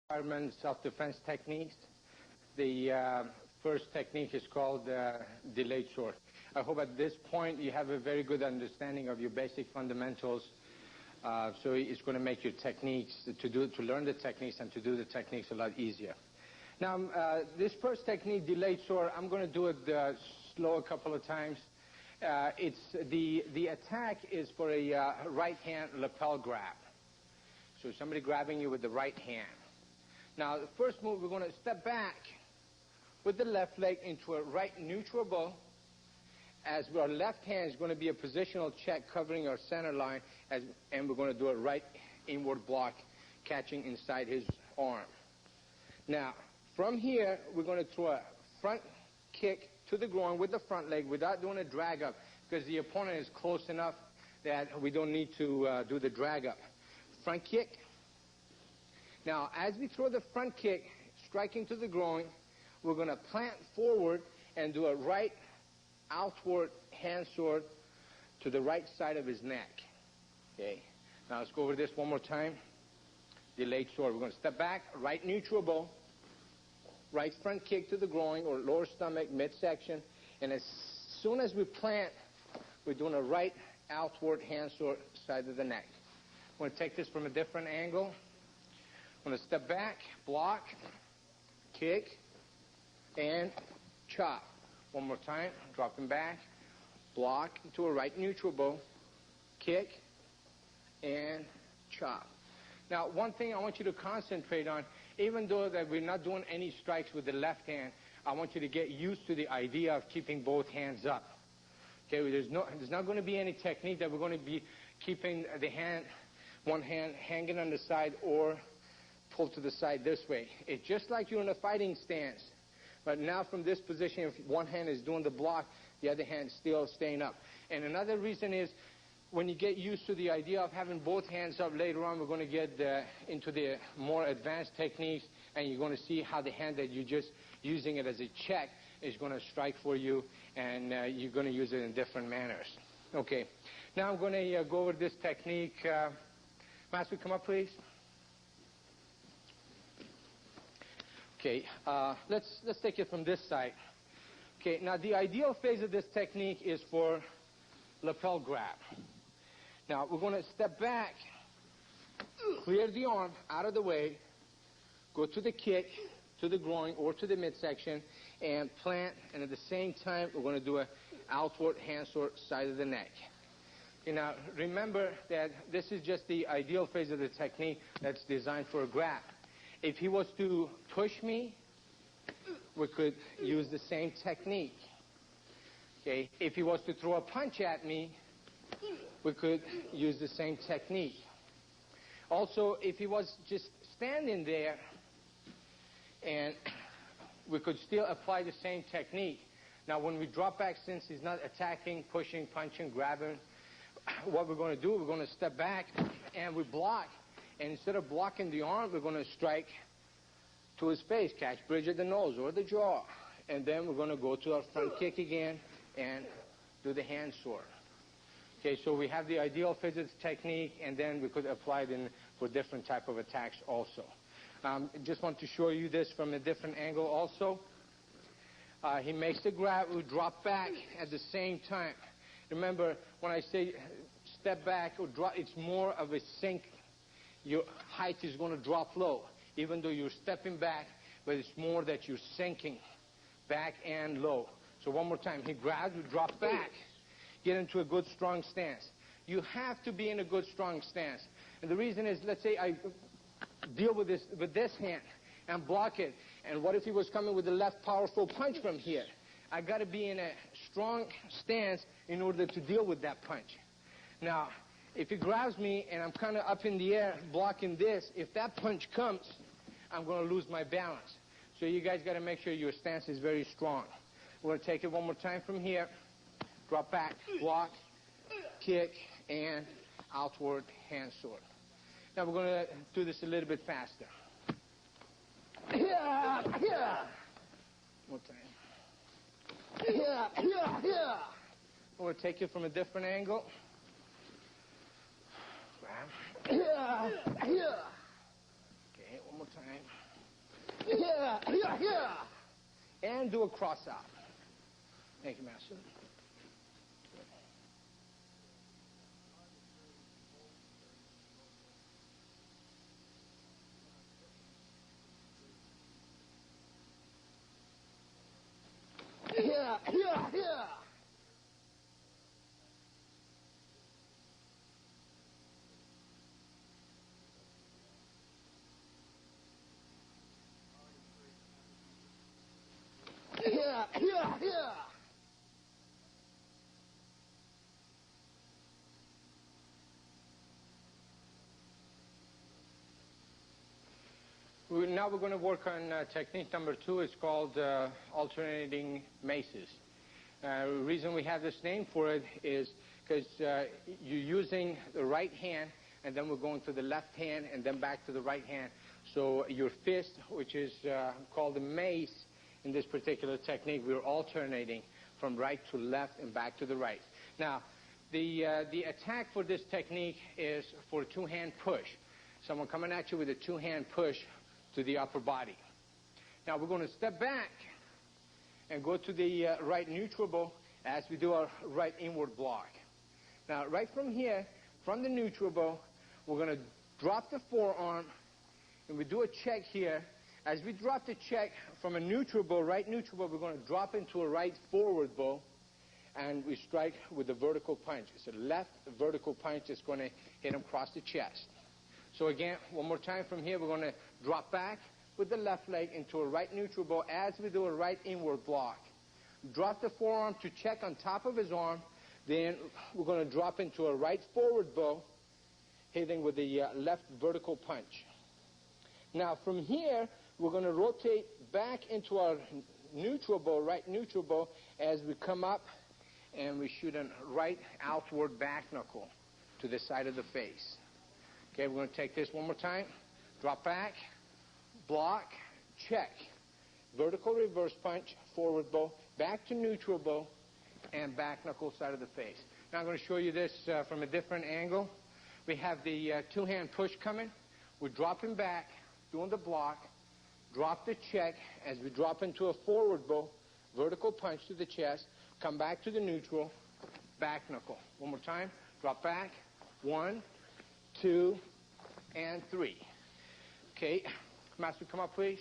fireman self-defense techniques. The first technique is called delayed sword. I hope at this point you have a very good understanding of your basic fundamentals. So it's going to make your techniques, to learn the techniques and to do the techniques a lot easier. Now, this first technique, delayed sword, I'm going to do it slow a couple of times. The attack is for a right hand lapel grab. So somebody grabbing you with the right hand. Now, the first move, we're going to step back with the left leg into a right neutral bow, as our left hand is going to be a positional check covering our center line, and we're going to do a right inward block catching inside his arm. Now, from here, we're going to throw a front kick to the groin with the front leg without doing a drag up, because the opponent is close enough that we don't need to do the drag up. Front kick. Now, as we throw the front kick, striking to the groin, we're going to plant forward and do a right outward hand sword to the right side of his neck. Okay. Now, let's go over this one more time. Delayed sword. We're going to step back, right neutral bow, right front kick to the groin or lower stomach, midsection, and as soon as we plant, we're doing a right outward hand sword side of the neck. I'm going to take this from a different angle. I'm going to step back, block, kick, and chop. One more time, dropping back, block into a right neutral bow, kick, and chop. Now, one thing I want you to concentrate on, even though that we're not doing any strikes with the left hand, I want you to get used to the idea of keeping both hands up. Okay, there's not going to be any technique that we're going to be keeping the hand, one hand hanging on the side or pulled to the side this way. It's just like you're in a fighting stance. But now from this position, if one hand is doing the block, the other hand still staying up. And another reason is when you get used to the idea of having both hands up later on, we're going to get into the more advanced techniques, and you're going to see how the hand that you're just using it as a check is going to strike for you, and you're going to use it in different manners. Okay. Now I'm going to go over this technique. Master, come up, please. Okay, let's take it from this side. Okay, now the ideal phase of this technique is for lapel grab. Now we're going to step back, clear the arm out of the way, go to the kick, to the groin or to the midsection, and plant, and at the same time we're going to do a outward hand sword side of the neck. Okay, now remember that this is just the ideal phase of the technique that's designed for a grab. If he was to push me, we could use the same technique. Okay. If he was to throw a punch at me, we could use the same technique. Also, if he was just standing there, and we could still apply the same technique. Now, when we drop back, since he's not attacking, pushing, punching, grabbing, what we're going to do, we're going to step back and we block. And instead of blocking the arm, we're going to strike to his face, catch bridge at the nose or the jaw. And then we're going to go to our front kick again and do the hand sword. Okay, so we have the ideal physics technique, and then we could apply it for different type of attacks also. Just want to show you this from a different angle also. He makes the grab, we drop back at the same time. Remember, when I say step back or drop, it's more of a sink. Your height is going to drop low, even though you're stepping back, but it's more that you're sinking back and low. So one more time. He grabs, you drop back, get into a good, strong stance. You have to be in a good, strong stance. And the reason is, let's say I deal with this hand and block it, and what if he was coming with a left powerful punch from here? I got to be in a strong stance in order to deal with that punch. Now, if he grabs me and I'm kind of up in the air blocking this, if that punch comes, I'm going to lose my balance. So you guys got to make sure your stance is very strong. We're going to take it one more time from here. Drop back, block, kick, and outward hand sword. Now we're going to do this a little bit faster. One more time. We're going to take it from a different angle. Okay, one more time. Yeah, yeah, yeah. And do a cross out. Thank you, Master. Yeah, yeah, yeah. Yeah, yeah, yeah. Now we're going to work on technique number 2. It's called alternating maces. The reason we have this name for it is because you're using the right hand, and then we're going to the left hand, and then back to the right hand. So your fist, which is called a mace in this particular technique, we're alternating from right to left and back to the right. Now, the attack for this technique is for a two-hand push. Someone coming at you with a two-hand push to the upper body. Now, we're going to step back and go to the right neutral bow as we do our right inward block. Now, right from here, from the neutral bow, we're going to drop the forearm, and we do a check here. As we drop the check from a neutral bow, right neutral bow, we're going to drop into a right forward bow, and we strike with a vertical punch. It's a left vertical punch that's going to hit him across the chest. So again, one more time from here, we're going to drop back with the left leg into a right neutral bow as we do a right inward block. Drop the forearm to check on top of his arm. Then we're going to drop into a right forward bow, hitting with the left vertical punch. Now from here, we're going to rotate back into our neutral bow, right neutral bow, as we come up and we shoot a right outward back knuckle to the side of the face. Okay, we're going to take this one more time. Drop back, block, check. Vertical reverse punch, forward bow, back to neutral bow, and back knuckle side of the face. Now I'm going to show you this from a different angle. We have the two-hand push coming. We're dropping back, doing the block, drop the check as we drop into a forward bow, vertical punch to the chest, come back to the neutral, back knuckle. One more time. Drop back. 1, 2, and 3. Okay. Master, come up, please.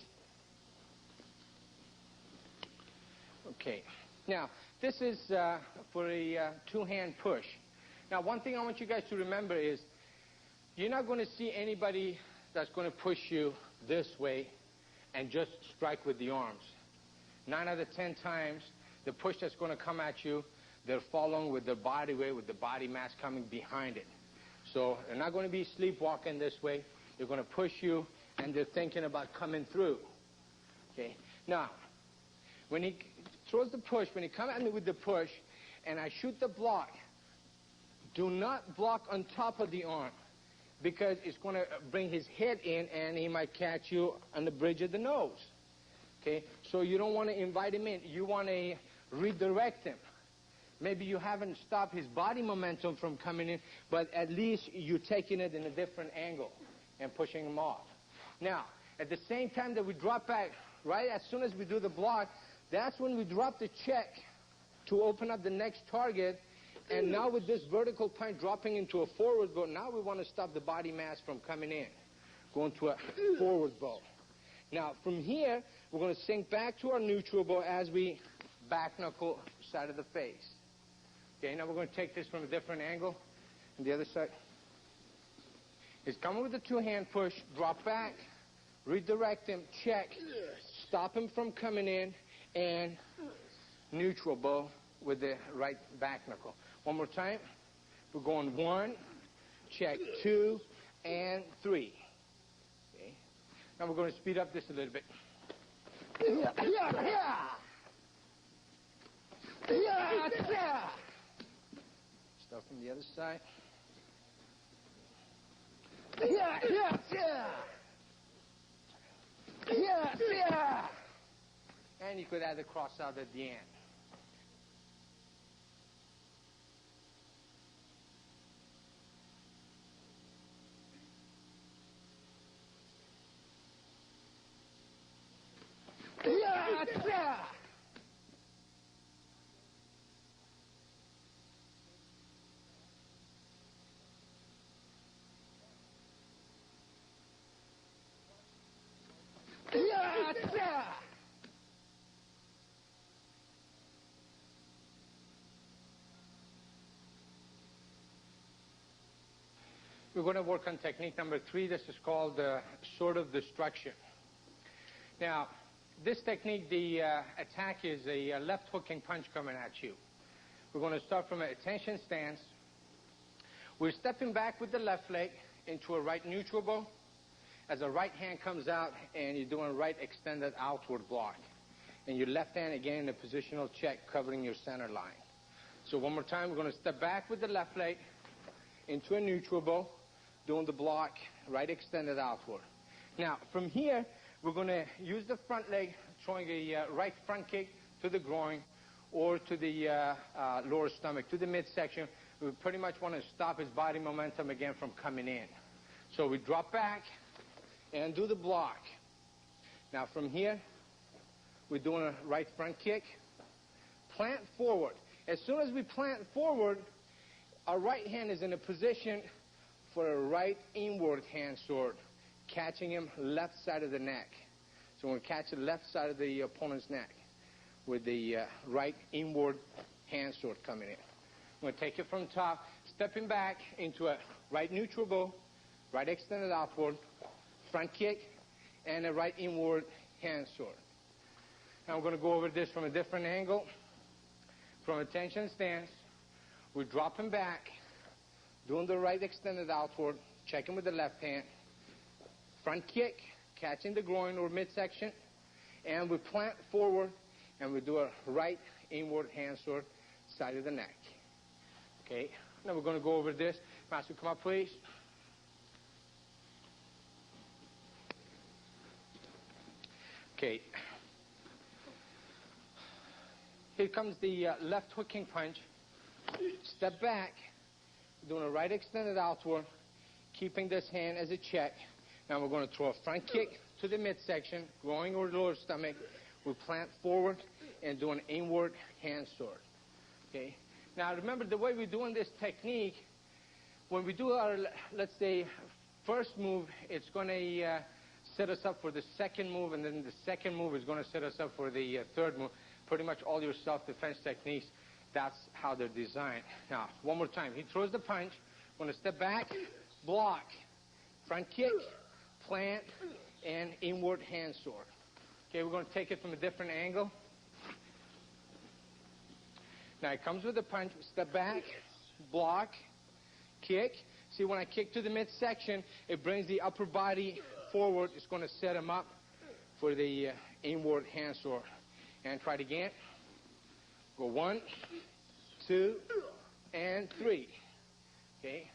Okay. Now, this is for a two-hand push. Now, one thing I want you guys to remember is you're not going to see anybody that's going to push you this way and just strike with the arms. 9 out of 10 times, the push that's going to come at you, they're following with their body weight, with the body mass coming behind it. So they're not going to be sleepwalking this way. They're going to push you, and they're thinking about coming through. Okay. Now, when he throws the push, when he comes at me with the push, and I shoot the block, do not block on top of the arm, because it's going to bring his head in, and he might catch you on the bridge of the nose. Okay? So you don't want to invite him in. You want to redirect him. Maybe you haven't stopped his body momentum from coming in, but at least you're taking it in a different angle and pushing him off. Now, at the same time that we drop back, right as soon as we do the block, that's when we drop the check to open up the next target. And now with this vertical punch dropping into a forward bow, now we want to stop the body mass from coming in, going to a forward bow. Now, from here, we're going to sink back to our neutral bow as we back knuckle side of the face. Okay, now we're going to take this from a different angle. On the other side. He's coming with a two-hand push, drop back, redirect him, check, stop him from coming in, and neutral bow with the right back knuckle. One more time. We're going 1, check, 2, and 3. Okay. Now we're going to speed up this a little bit. Start from the other side. And you could add the cross out at the end. Yeah. Yeah. We're going to work on technique number 3. This is called sword of destruction. Now, this technique, the attack is a left hooking punch coming at you. We're going to start from an attention stance. We're stepping back with the left leg into a right neutral bow as the right hand comes out, and you're doing right extended outward block. And your left hand again in a positional check covering your center line. So one more time, we're going to step back with the left leg into a neutral bow, doing the block, right extended outward. Now, from here, we're going to use the front leg, throwing a right front kick to the groin or to the lower stomach, to the midsection. We pretty much want to stop his body momentum again from coming in. So we drop back and do the block. Now, from here, we're doing a right front kick, plant forward. As soon as we plant forward, our right hand is in a position for a right inward hand sword, catching him left side of the neck. So we're going to catch the left side of the opponent's neck with the right inward hand sword coming in. I'm going to take it from top, stepping back into a right neutral bow, right extended outward, front kick, and a right inward hand sword. Now we're going to go over this from a different angle. From attention stance, we're dropping back, doing the right extended outward, checking with the left hand, front kick, catching the groin or midsection, and we plant forward, and we do a right inward hand sword, side of the neck. Okay, now we're going to go over this. Master, come up, please. Okay. Here comes the left hooking punch. Step back, doing a right extended outward, keeping this hand as a check. Now we're going to throw a front kick to the midsection, groin or lower stomach. We plant forward and do an inward hand sword. Okay. Now remember, the way we're doing this technique, when we do our, let's say, first move, it's going to set us up for the second move, and then the second move is going to set us up for the third move. Pretty much all your self-defense techniques, that's how they're designed. Now, one more time. He throws the punch. Going to step back, block, front kick, plant, and inward hand sword. Okay, we're going to take it from a different angle. Now, it comes with a punch. Step back, block, kick. See, when I kick to the midsection, it brings the upper body forward. It's going to set him up for the inward hand sword. And try it again. Go 1, 2, and 3. Okay.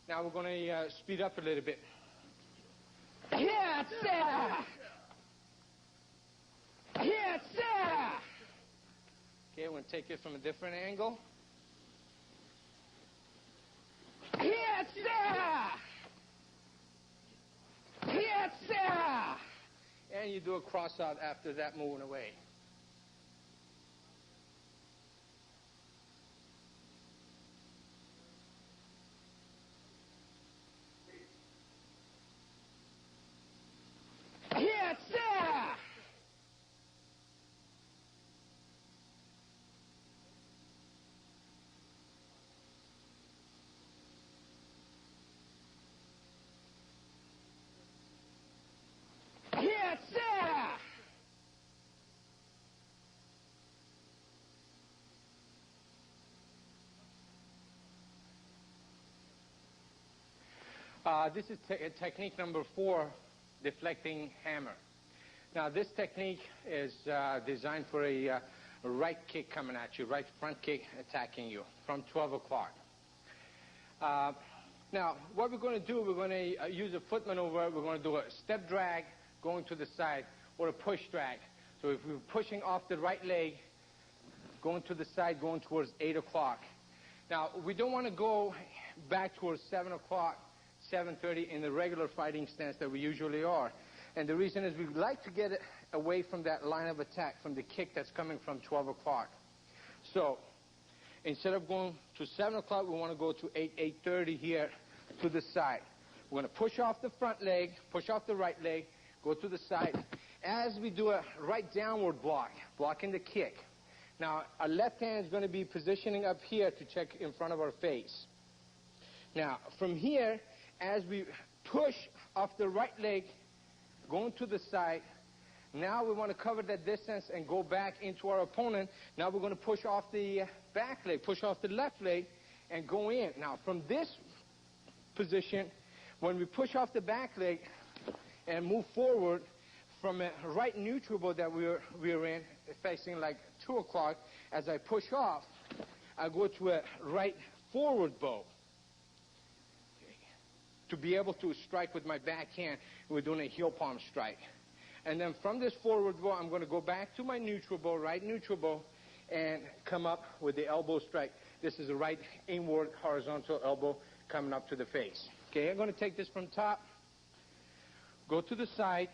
Now we're going to speed up a little bit. Yes, sir. Yes, sir. Okay, we're going to take it from a different angle. Yes, sir. Yes, sir. And you do a cross out after that, moving away. Yes, sir! Yes, sir! This is technique number 4, deflecting hammer. Now, this technique is designed for a right kick coming at you, right front kick attacking you from 12 o'clock. Now, what we're going to do, we're going to use a foot maneuver. We're going to do a step drag going to the side or a push drag. So if we're pushing off the right leg, going to the side, going towards 8 o'clock. Now, we don't want to go back towards 7 o'clock, 7:30 in the regular fighting stance that we usually are. And the reason is we like to get it away from that line of attack, from the kick that's coming from 12 o'clock. So instead of going to 7 o'clock, we want to go to 8:30 here to the side. We're going to push off the front leg, push off the right leg, go to the side. As we do a right downward block, blocking the kick. Now, our left hand is going to be positioning up here to check in front of our face. Now, from here, as we push off the right leg, going to the side, now we want to cover that distance and go back into our opponent. Now we're going to push off the back leg, push off the left leg, and go in. Now, from this position, when we push off the back leg and move forward from a right neutral bow that we're in, facing like 2 o'clock, as I push off, I go to a right forward bow. Okay. To be able to strike with my backhand, we're doing a heel palm strike. And then from this forward bow, I'm going to go back to my neutral bow, right neutral bow, and come up with the elbow strike. This is a right inward horizontal elbow coming up to the face. Okay, I'm going to take this from top, go to the side,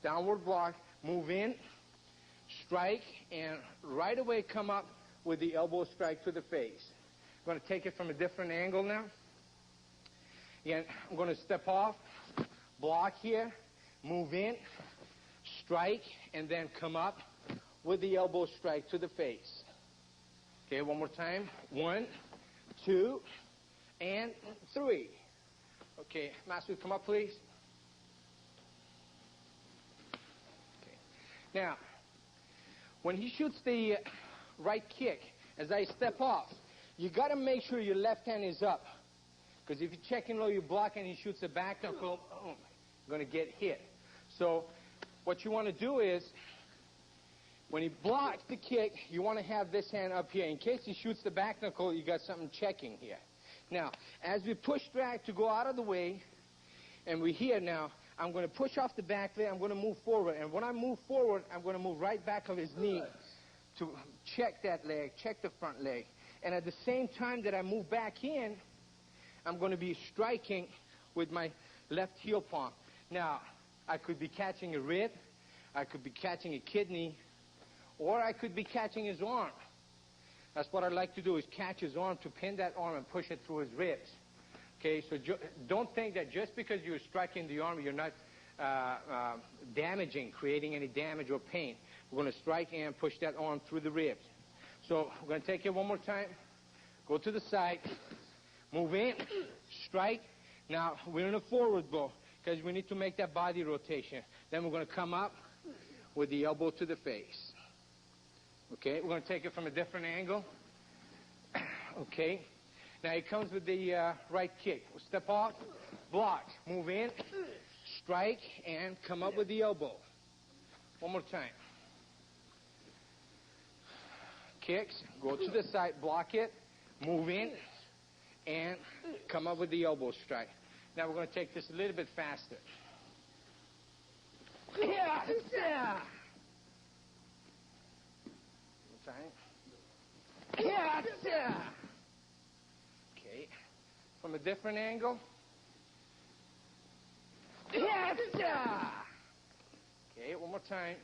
downward block, move in, strike, and right away come up with the elbow strike to the face. I'm going to take it from a different angle now. Again, I'm going to step off, block here, move in, strike, and then come up with the elbow strike to the face. Okay, one more time. 1, 2, and 3. Okay, Master, come up, please. Okay. Now, when he shoots the right kick, as I step off, you got to make sure your left hand is up. Because if you're checking low, you block and he shoots the back knuckle, you're going to get hit. So what you want to do is, when he blocks the kick, you want to have this hand up here. In case he shoots the back knuckle, you got something checking here. Now, as we push back to go out of the way, and we're here now, I'm going to push off the back leg, I'm going to move forward. And when I move forward, I'm going to move right back of his knee to check that leg, check the front leg. And at the same time that I move back in, I'm going to be striking with my left heel palm. Now, I could be catching a rib, I could be catching a kidney, or I could be catching his arm. That's what I like to do, is catch his arm, to pin that arm and push it through his ribs. Okay, so don't think that just because you're striking the arm, you're not creating any damage or pain. We're going to strike and push that arm through the ribs. So we're going to take it one more time. Go to the side, move in, strike. Now we're in a forward bow because we need to make that body rotation. Then we're going to come up with the elbow to the face. Okay, we're going to take it from a different angle. Okay, now he comes with the right kick. We'll step off, block, move in, strike, and come up with the elbow. One more time. Kicks, go to the side, block it, move in, and come up with the elbow strike. Now we're going to take this a little bit faster. Yeah. Time. Okay. From a different angle. Okay, one more time.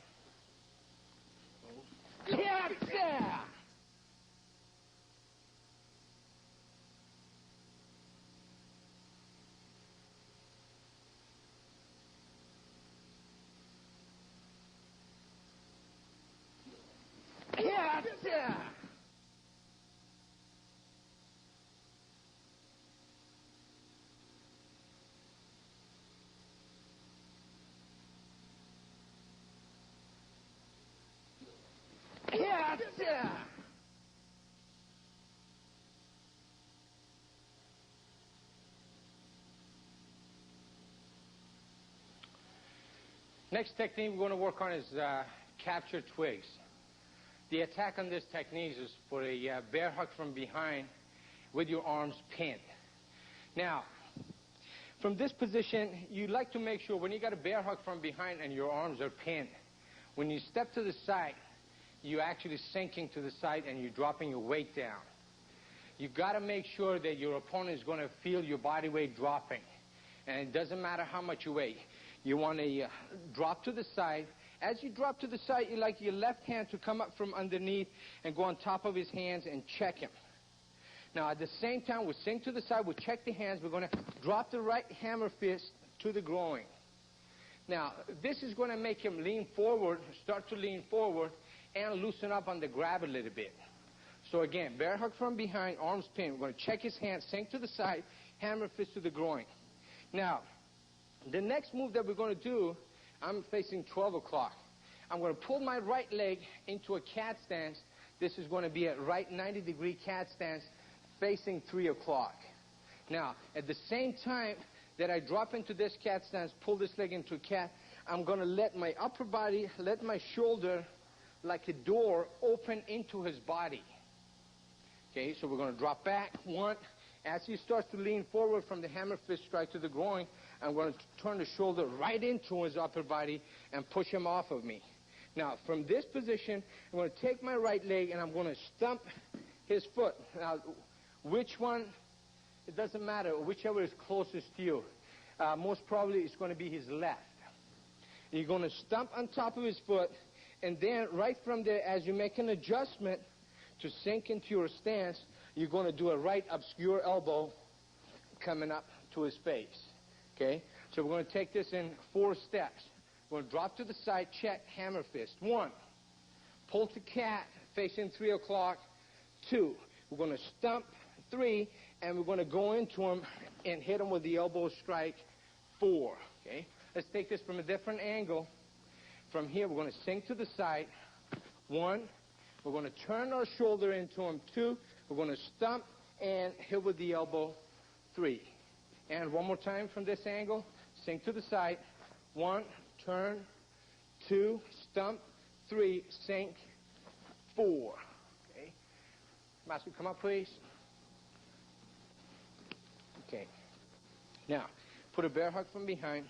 Next technique we're going to work on is capture twigs. The attack on this technique is for a bear hug from behind with your arms pinned. Now, from this position, you like to make sure when you got a bear hug from behind and your arms are pinned, when you step to the side, you're actually sinking to the side and you're dropping your weight down. You've got to make sure that your opponent is going to feel your body weight dropping. And it doesn't matter how much you weigh. You want to drop to the side. As you drop to the side, you like your left hand to come up from underneath and go on top of his hands and check him. Now, at the same time, we sink to the side, we check the hands, we're going to drop the right hammer fist to the groin. Now, this is going to make him lean forward, start to lean forward, and loosen up on the grab a little bit. So again, bear hug from behind, arms pinned. We're going to check his hands, sink to the side, hammer fist to the groin. Now, the next move that we're going to do, I'm facing 12 o'clock. I'm going to pull my right leg into a cat stance. This is going to be a right 90-degree cat stance facing 3 o'clock. Now, at the same time that I drop into this cat stance, pull this leg into a cat, I'm going to let my upper body, let my shoulder, like a door, open into his body. Okay, so we're going to drop back. One, as he starts to lean forward from the hammer fist strike to the groin, I'm going to turn the shoulder right into his upper body and push him off of me. Now, from this position, I'm going to take my right leg and I'm going to stump his foot. Now, which one, it doesn't matter, whichever is closest to you. Most probably it's going to be his left. You're going to stump on top of his foot, and then right from there, as you make an adjustment to sink into your stance, you're going to do a right obscure elbow coming up to his face. Okay? So we're going to take this in 4 steps. We're going to drop to the side, check, hammer fist. 1, pull to cat, facing 3 o'clock. 2, we're going to stump. 3, and we're going to go into him and hit him with the elbow strike. 4. Okay? Let's take this from a different angle. From here, we're going to sink to the side. 1, we're going to turn our shoulder into him. 2, we're going to stump and hit with the elbow. 3. And one more time from this angle. Sink to the side. 1, turn. 2, stump. 3, sink. 4. Okay. Master, come up, please. Okay. Now, put a bear hug from behind.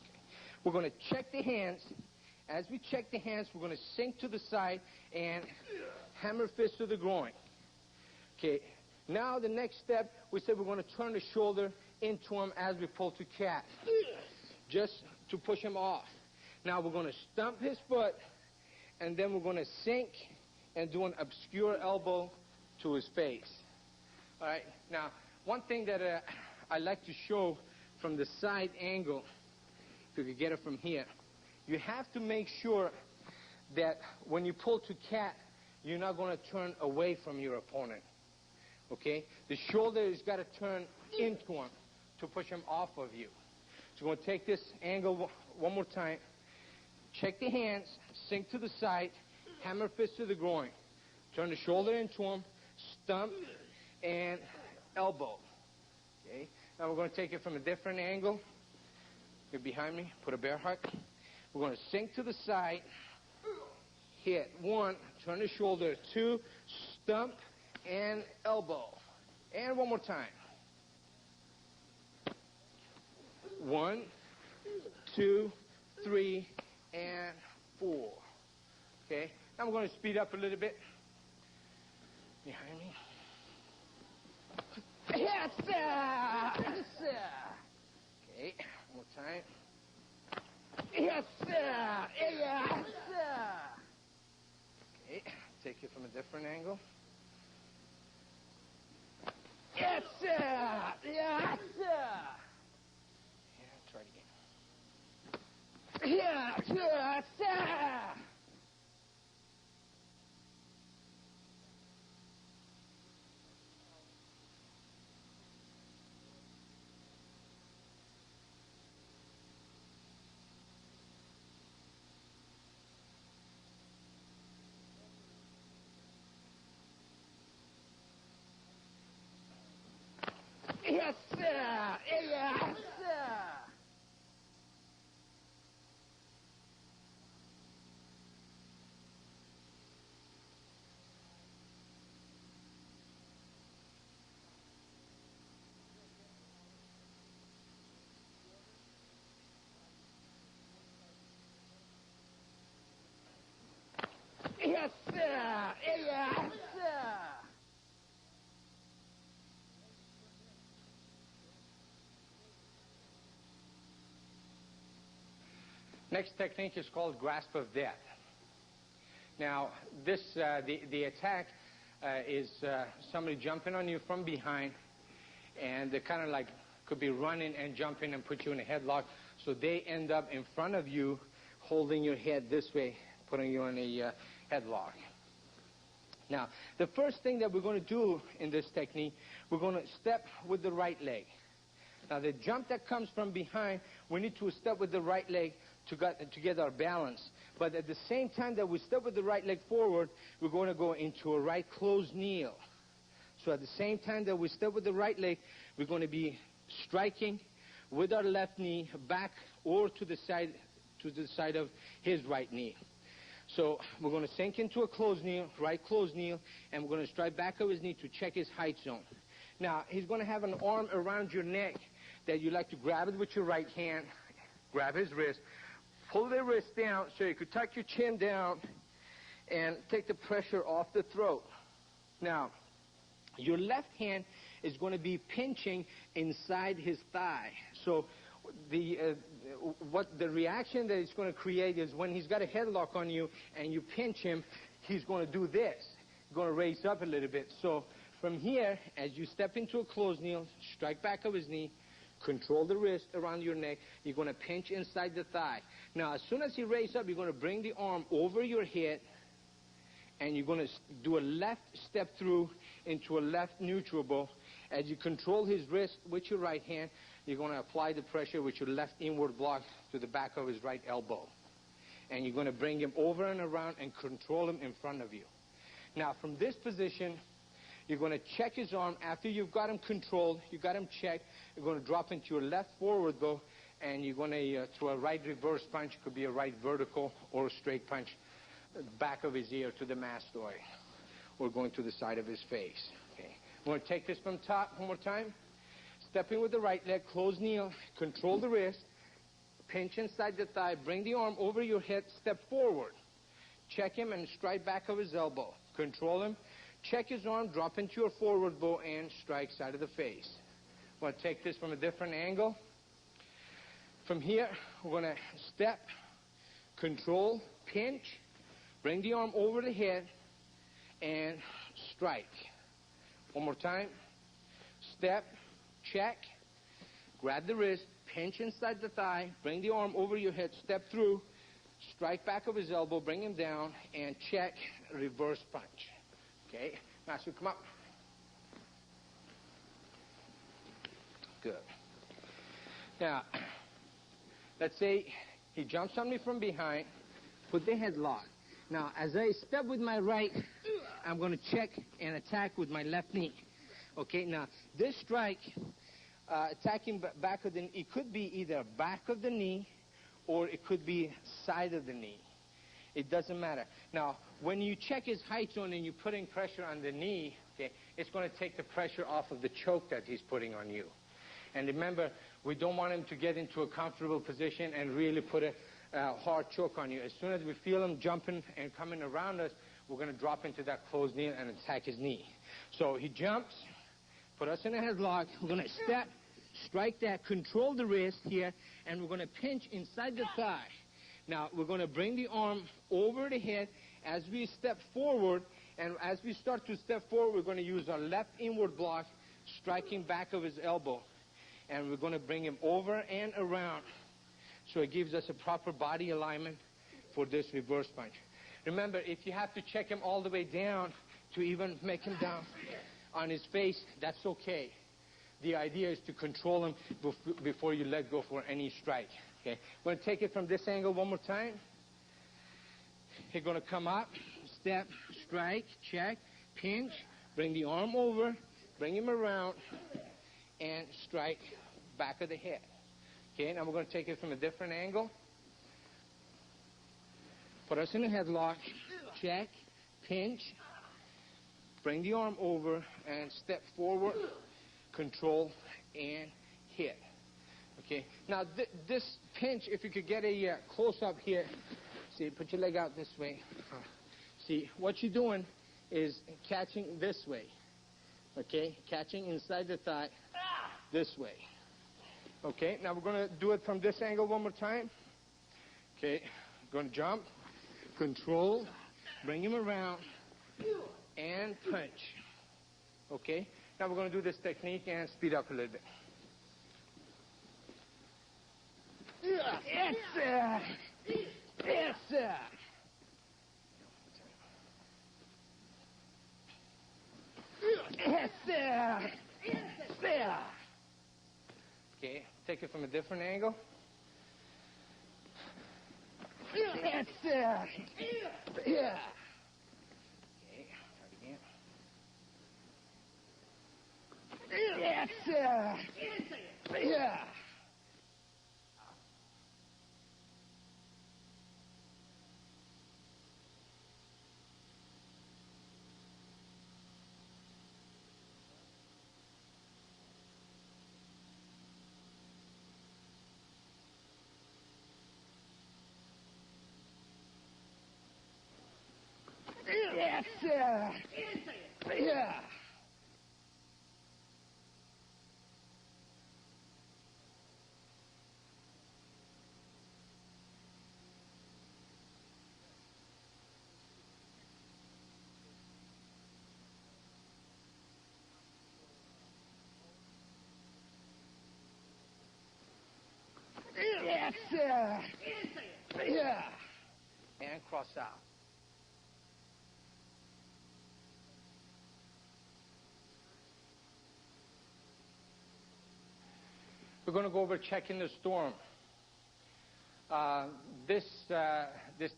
Okay. We're going to check the hands. As we check the hands, we're going to sink to the side and hammer fist to the groin. Okay. Now the next step, we said we're going to turn the shoulder into him as we pull to cat, just to push him off. Now we're going to stump his foot, and then we're going to sink and do an obscure elbow to his face. All right. Now, one thing that I like to show from the side angle, if you could get it from here, you have to make sure that when you pull to cat, you're not going to turn away from your opponent. Okay? The shoulder has got to turn into him to push him off of you. So we're going to take this angle one more time. Check the hands, sink to the side, hammer fist to the groin. Turn the shoulder into him, stump, and elbow. Okay? Now we're going to take it from a different angle. You're behind me. Put a bear hug. We're going to sink to the side, hit. 1, turn the shoulder. 2, stump and elbow. And one more time. 1, 2, 3, and 4. Okay? Now we're going to speed up a little bit. Behind me. Yes, sir! Yes, sir! Okay, one more time. Yes, sir! Yes, sir! Okay, take it from a different angle. Yes, sir! Yes, sir! Yeah, try it again. Yes, sir! Sir! Yes, sir! Yes, sir! Yes, sir! Yes, sir! Next technique is called grasp of death. Now, this the attack is somebody jumping on you from behind, and they kind of like could be running and jumping and put you in a headlock. So they end up in front of you, holding your head this way, putting you in a headlock. Now, the first thing that we're going to do in this technique, we're going to step with the right leg. Now, the jump that comes from behind, we need to step with the right leg to get our balance. But at the same time that we step with the right leg forward, we're going to go into a right closed kneel. So at the same time that we step with the right leg, we're going to be striking with our left knee back or to the side of his right knee. So we're going to sink into a closed kneel, right closed kneel, and we're going to strike back of his knee to check his height zone. Now, he's going to have an arm around your neck that you like to grab it with your right hand, grab his wrist, pull the wrist down so you could tuck your chin down and take the pressure off the throat. Now, your left hand is going to be pinching inside his thigh. So the reaction that it's going to create is when he's got a headlock on you and you pinch him, he's going to do this. He's going to raise up a little bit. So from here, as you step into a closed kneel, strike back of his knee, control the wrist around your neck. You're going to pinch inside the thigh. Now, as soon as he raises up, you're going to bring the arm over your head, and you're going to do a left step through into a left neutral bow. As you control his wrist with your right hand, you're going to apply the pressure with your left inward block to the back of his right elbow. And you're going to bring him over and around and control him in front of you. Now, from this position, you're going to check his arm. After you've got him controlled, you got him checked, you're going to drop into your left forward bow, and you're going to throw a right reverse punch. It could be a right vertical or a straight punch, back of his ear to the mastoid, or going to the side of his face. Okay. We're going to take this from top one more time. Stepping with the right leg, close kneel, control the wrist, pinch inside the thigh, bring the arm over your head, step forward. Check him and strike back of his elbow. Control him. Check his arm, drop into your forward bow, and strike side of the face. We're going to take this from a different angle. From here, we're going to step, control, pinch, bring the arm over the head, and strike. One more time. Step, check, grab the wrist, pinch inside the thigh, bring the arm over your head, step through, strike back of his elbow, bring him down, and check, reverse punch. Okay, Master, come up. Good. Now, let's say he jumps on me from behind, put the headlock. Now, as I step with my right, I'm going to check and attack with my left knee. Okay, now, this strike, attacking back of the knee, it could be either back of the knee or it could be side of the knee. It doesn't matter. Now, when you check his height zone and you're putting pressure on the knee, okay, it's going to take the pressure off of the choke that he's putting on you. And remember, we don't want him to get into a comfortable position and really put a hard choke on you. As soon as we feel him jumping and coming around us, we're going to drop into that closed knee and attack his knee. So he jumps, put us in a headlock. We're going to step, strike that, control the wrist here, and we're going to pinch inside the thigh. Now, we're going to bring the arm over the head as we step forward, and as we start to step forward, we're going to use our left inward block, striking back of his elbow. And we're going to bring him over and around so it gives us a proper body alignment for this reverse punch. Remember, if you have to check him all the way down to even make him down on his face, that's okay. The idea is to control him before you let go for any strike. Okay, we're going to take it from this angle one more time. You're going to come up, step, strike, check, pinch, bring the arm over, bring him around, and strike back of the head. Okay, now we're going to take it from a different angle. Put us in a headlock, check, pinch, bring the arm over, and step forward, control, and hit. Okay, now this pinch, if you could get a close-up here, see, put your leg out this way. See, what you're doing is catching this way. Okay, catching inside the thigh this way. Okay, now we're going to do it from this angle one more time. Okay, going to jump, control, bring him around, and punch. Okay, now we're going to do this technique and speed up a little bit. Yes, sir. Yes, sir. Yes, sir. Yes, sir. Okay, take it from a different angle. Yes, sir. Yeah. Okay, try it again. Yes, sir. Yeah. Yes, sir. Yeah. Yes, sir. Yeah. And cross out. We're going to go over checking the storm. This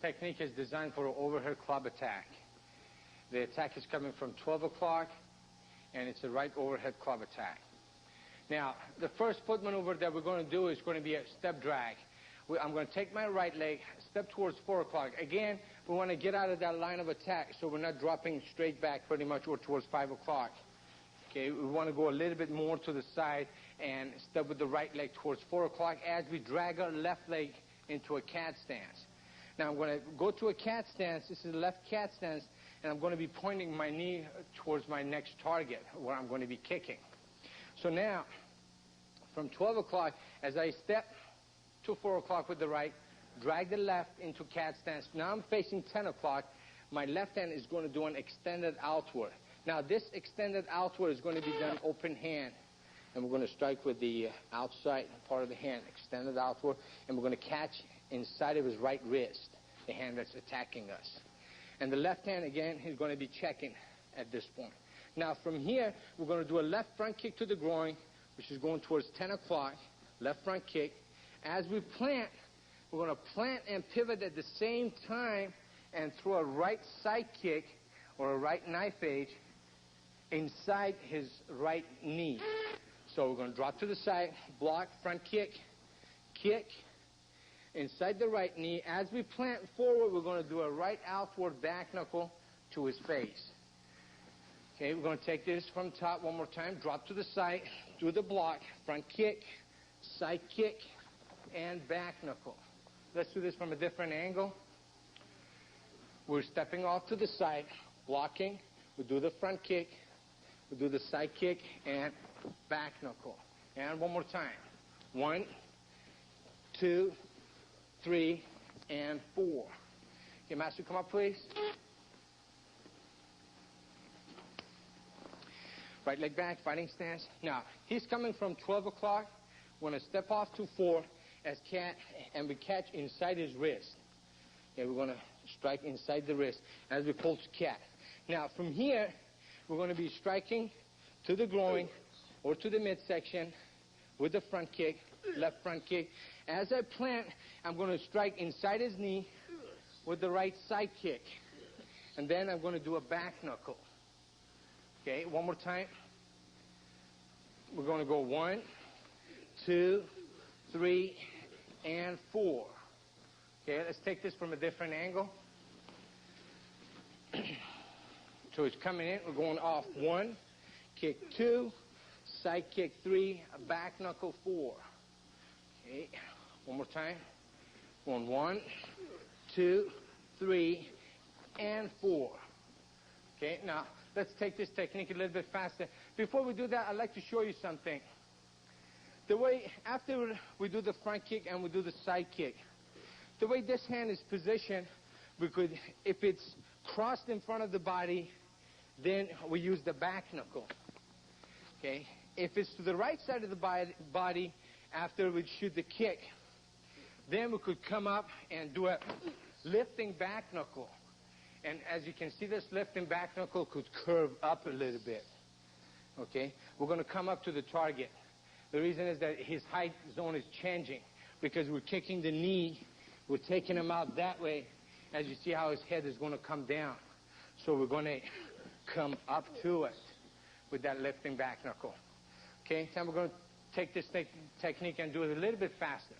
technique is designed for an overhead club attack. The attack is coming from 12 o'clock, and it's a right overhead club attack. Now, the first foot maneuver that we're going to do is going to be a step drag. I'm going to take my right leg, step towards 4 o'clock. Again, we want to get out of that line of attack so we're not dropping straight back pretty much or towards 5 o'clock. Okay, we want to go a little bit more to the side and step with the right leg towards 4 o'clock as we drag our left leg into a cat stance. Now I'm going to go to a cat stance. This is the left cat stance, and I'm going to be pointing my knee towards my next target where I'm going to be kicking. So now, from 12 o'clock, as I step to 4 o'clock with the right, drag the left into cat stance. Now I'm facing 10 o'clock. My left hand is going to do an extended outward. Now this extended outward is going to be done open hand. And we're going to strike with the outside part of the hand, extended outward, and we're going to catch inside of his right wrist, the hand that's attacking us. And the left hand, again, is going to be checking at this point. Now from here, we're going to do a left front kick to the groin, which is going towards 10 o'clock, left front kick. As we plant, we're going to plant and pivot at the same time and throw a right side kick or a right knife edge inside his right knee. So we're going to drop to the side, block, front kick, kick, inside the right knee. As we plant forward, we're going to do a right outward back knuckle to his face. Okay, we're going to take this from top one more time, drop to the side, do the block, front kick, side kick, and back knuckle. Let's do this from a different angle. We're stepping off to the side, blocking. We do the front kick, we do the side kick, and back knuckle. And one more time. 1, 2, 3, and 4. Okay, Master, come up, please. Right leg back, fighting stance. Now, he's coming from 12 o'clock. We're going to step off to 4 as cat, and we catch inside his wrist. Okay, we're going to strike inside the wrist as we pull to cat. Now, from here, we're going to be striking to the groin or to the midsection with the front kick, left front kick. As I plant, I'm going to strike inside his knee with the right side kick. And then I'm going to do a back knuckle. Okay, one more time. We're going to go 1, 2, 3, and 4. Okay, let's take this from a different angle. So it's coming in. We're going off 1, kick 2, side kick 3, a back knuckle 4. Okay, one more time. Going 1, 2, 3, and 4. Okay, now let's take this technique a little bit faster. Before we do that, I'd like to show you something. The way, after we do the front kick and we do the side kick, the way this hand is positioned, we could, if it's crossed in front of the body, then we use the back knuckle. Okay? If it's to the right side of the body, after we shoot the kick, then we could come up and do a lifting back knuckle. And as you can see, this lifting back knuckle could curve up a little bit. Okay? We're going to come up to the target. The reason is that his height zone is changing because we're kicking the knee. We're taking him out that way. As you see how his head is going to come down. So we're going to come up to it with that lifting back knuckle. Okay? Then we're going to take this technique and do it a little bit faster.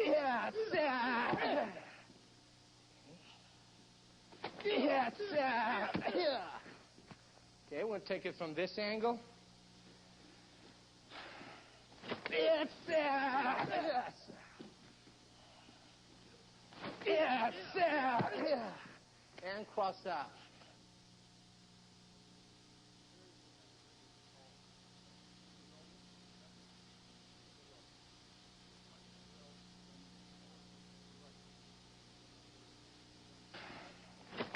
Yes, sir. Yes, sir. Okay, we'll take it from this angle. Yes, sir. Yes. Yes, sir. And cross out.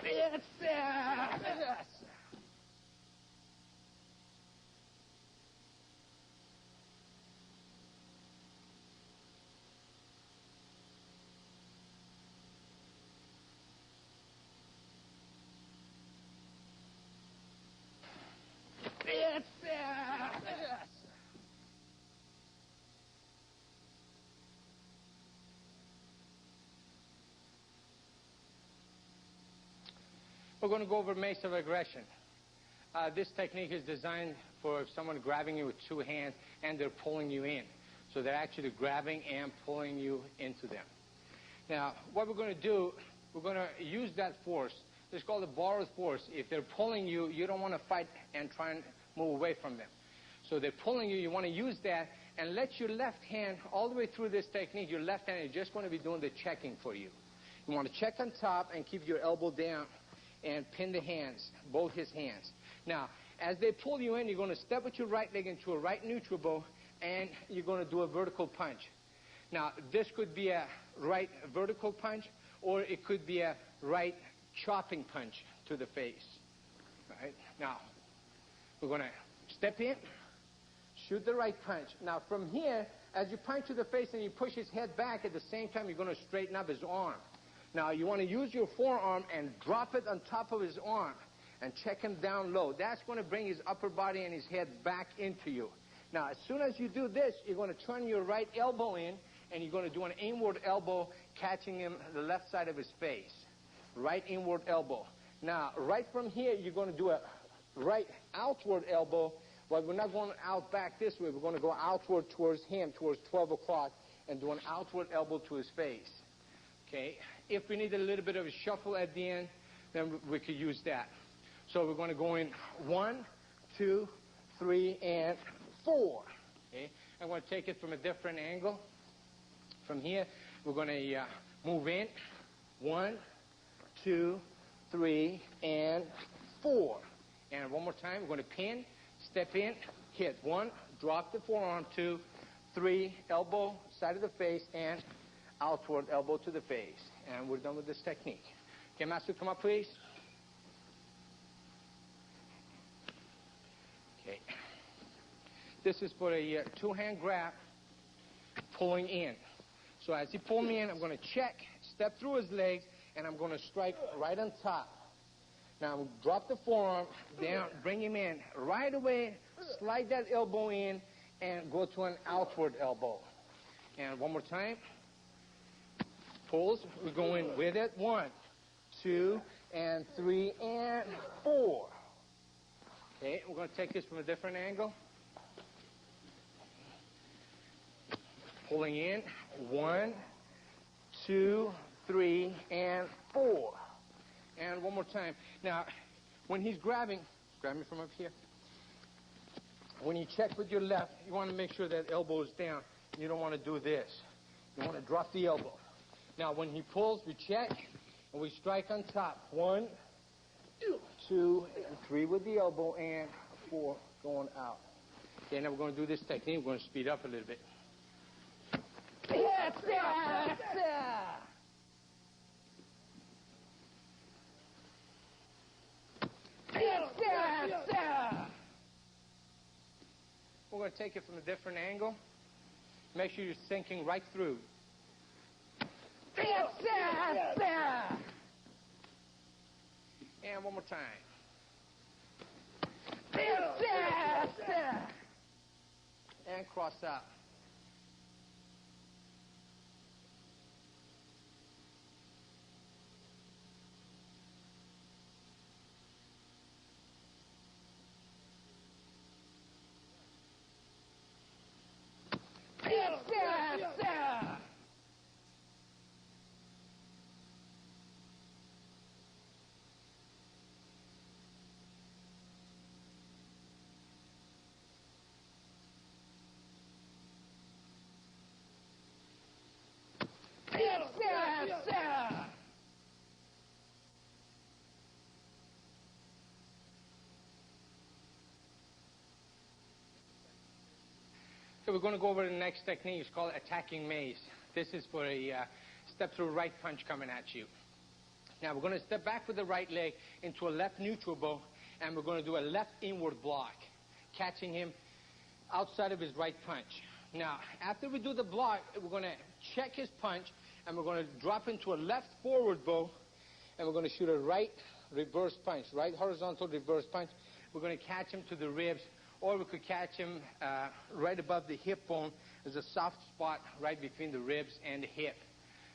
Yes, sir. Yes. Yes, sir. Yes. We're going to go over mace of aggression. This technique is designed for someone grabbing you with two hands and they're pulling you in. So they're actually grabbing and pulling you into them. Now, what we're going to do, we're going to use that force. It's called the borrowed force. If they're pulling you, you don't want to fight and try and move away from them. So they're pulling you, you want to use that and let your left hand, all the way through this technique, your left hand is just going to be doing the checking for you. You want to check on top and keep your elbow down and pin the hands, both his hands. Now, as they pull you in, you're going to step with your right leg into a right neutral bow, and you're going to do a vertical punch. Now, this could be a right vertical punch, or it could be a right chopping punch to the face. Right? Now, we're going to step in, shoot the right punch. Now, from here, as you punch to the face and you push his head back, at the same time, you're going to straighten up his arm. Now, you want to use your forearm and drop it on top of his arm and check him down low. That's going to bring his upper body and his head back into you. Now, as soon as you do this, you're going to turn your right elbow in, and you're going to do an inward elbow, catching him the left side of his face. Right inward elbow. Now, right from here, you're going to do a right outward elbow, but we're not going out back this way. We're going to go outward towards him, towards 12 o'clock, and do an outward elbow to his face. Okay? If we need a little bit of a shuffle at the end, then we could use that. So we're going to go in 1, 2, 3, and 4. Okay? I'm going to take it from a different angle. From here, we're going to move in 1, 2, 3, and 4. And one more time, we're going to pin, step in, hit 1, drop the forearm, 2, 3, elbow, side of the face, and outward elbow to the face. And we're done with this technique. Okay, Master, come up, please. Okay. This is for a two-hand grab, pulling in. So as he pulls me in, I'm going to check, step through his legs, and I'm going to strike right on top. Now, drop the forearm down, bring him in. Right away, slide that elbow in, and go to an outward elbow. And one more time. Pulls, we're going with it. 1, 2, and 3, and 4. Okay, we're going to take this from a different angle. Pulling in. 1, 2, 3, and 4. And one more time. Now, when he's grabbing, grab me from up here. When you check with your left, you want to make sure that elbow is down. You don't want to do this. You want to drop the elbow. Now, when he pulls, we check, and we strike on top. 1, 2, and 3 with the elbow, and 4 going out. Okay, now we're going to do this technique. We're going to speed up a little bit. Yes, sir! Yes, sir! going to take it from a different angle. Make sure you're sinking right through. And one more time. And cross out. So we're going to go over the next technique. It's called attacking maze. This is for a step-through right punch coming at you. Now we're going to step back with the right leg into a left neutral bow, and we're going to do a left inward block, catching him outside of his right punch. Now, after we do the block, we're going to check his punch, and we're going to drop into a left forward bow, and we're going to shoot a right reverse punch, right horizontal reverse punch. We're going to catch him to the ribs, or we could catch him right above the hip bone. There's a soft spot right between the ribs and the hip.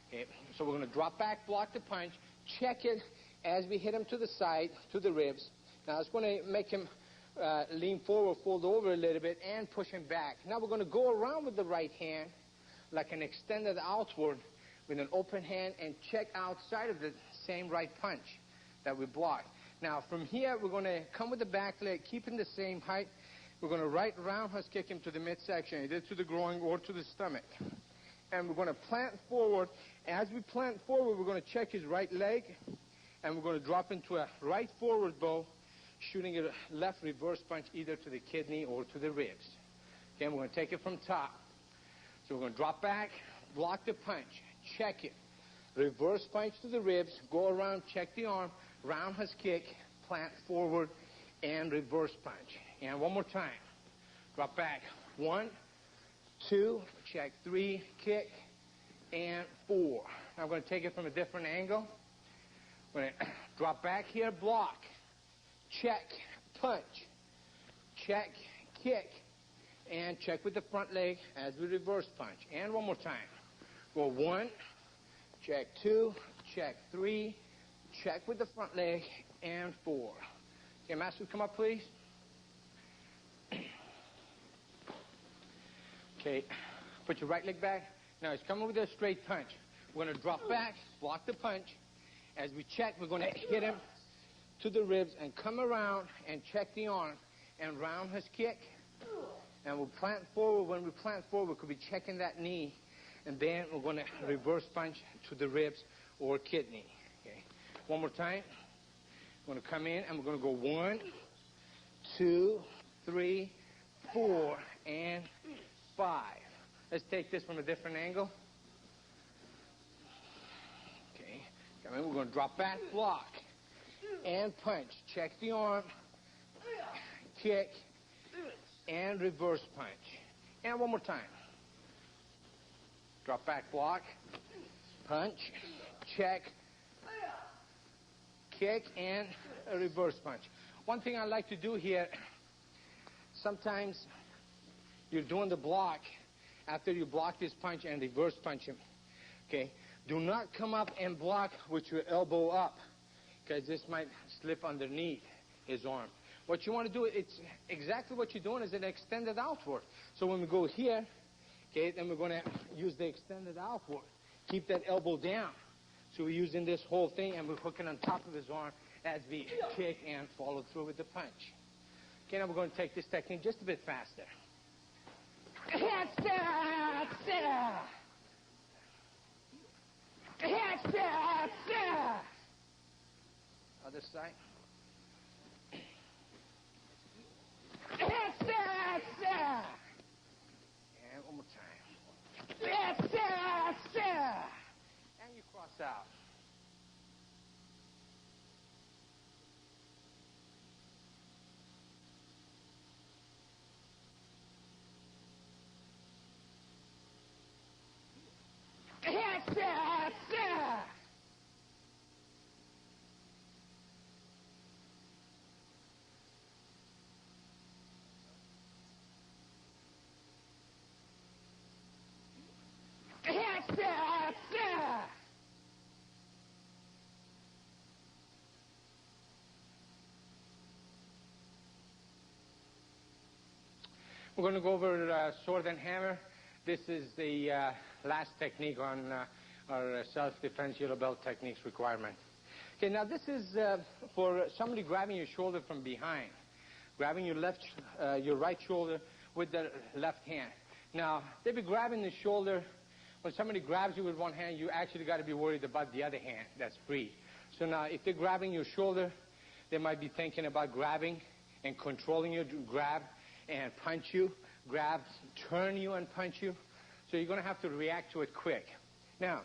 Okay, so we're going to drop back, block the punch, check it as we hit him to the side, to the ribs. Now it's going to make him lean forward, fold over a little bit, and push him back. Now we're going to go around with the right hand like an extended outward with an open hand and check outside of the same right punch that we blocked. Now from here, we're going to come with the back leg, keeping the same height. We're going to right roundhouse kick him to the midsection, either to the groin or to the stomach. And we're going to plant forward. As we plant forward, we're going to check his right leg, and we're going to drop into a right forward bow, shooting a left reverse punch either to the kidney or to the ribs. Okay, and we're going to take it from top. So we're going to drop back, block the punch, check it, reverse punch to the ribs, go around, check the arm, roundhouse kick, plant forward, and reverse punch. And one more time. Drop back. 1, 2, check 3, kick, and 4. Now I'm going to take it from a different angle. I'm going to drop back here, block, check, punch, check, kick, and check with the front leg as we reverse punch. And one more time. Go 1, check 2, check 3, check with the front leg, and 4. Okay, Master, come up, please. Okay, put your right leg back. Now he's coming with a straight punch. We're going to drop back, block the punch. As we check, we're going to hit him to the ribs and come around and check the arm and round his kick. And we'll plant forward. When we plant forward, we could be checking that knee. And then we're going to reverse punch to the ribs or kidney. Okay, one more time. We're going to come in and we're going to go 1, 2, 3, 4, and 5. Let's take this from a different angle. Okay, come in. We're going to drop back, block, and punch. Check the arm, kick, and reverse punch. And one more time. Drop back, block, punch, check, kick, and a reverse punch. One thing I like to do here, sometimes you're doing the block after you block this punch and reverse punch him. Okay? Do not come up and block with your elbow up, because this might slip underneath his arm. What you want to do, it's exactly what you're doing is an extended outward. So when we go here, okay, then we're going to use the extended outward. Keep that elbow down. So we're using this whole thing, and we're hooking on top of his arm as we kick and follow through with the punch. Okay, now we're going to take this technique just a bit faster. Other side. And one more time. And you cross out. We're going to go over sword and hammer. This is the last technique on our self-defense yellow belt techniques requirement. Okay, now this is for somebody grabbing your shoulder from behind, grabbing your right shoulder with the left hand. Now, they'll be grabbing the shoulder. When somebody grabs you with one hand, you actually got to be worried about the other hand that's free. So now, if they're grabbing your shoulder, they might be thinking about grabbing and controlling you to grab and punch you, grab, turn you and punch you. So you're going to have to react to it quick. Now,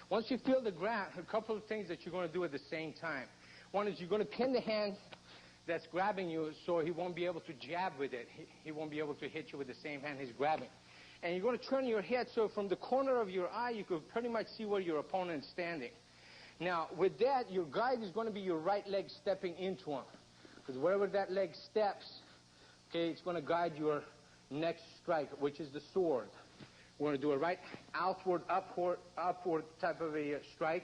once you feel the grab, a couple of things that you're going to do at the same time. One is you're going to pin the hand that's grabbing you so he won't be able to jab with it. He won't be able to hit you with the same hand he's grabbing. And you're going to turn your head so from the corner of your eye, you can pretty much see where your opponent's standing. Now, with that, your guide is going to be your right leg stepping into him. Because wherever that leg steps, okay, it's going to guide your next strike, which is the sword. We're going to do a right outward, upward type of a strike,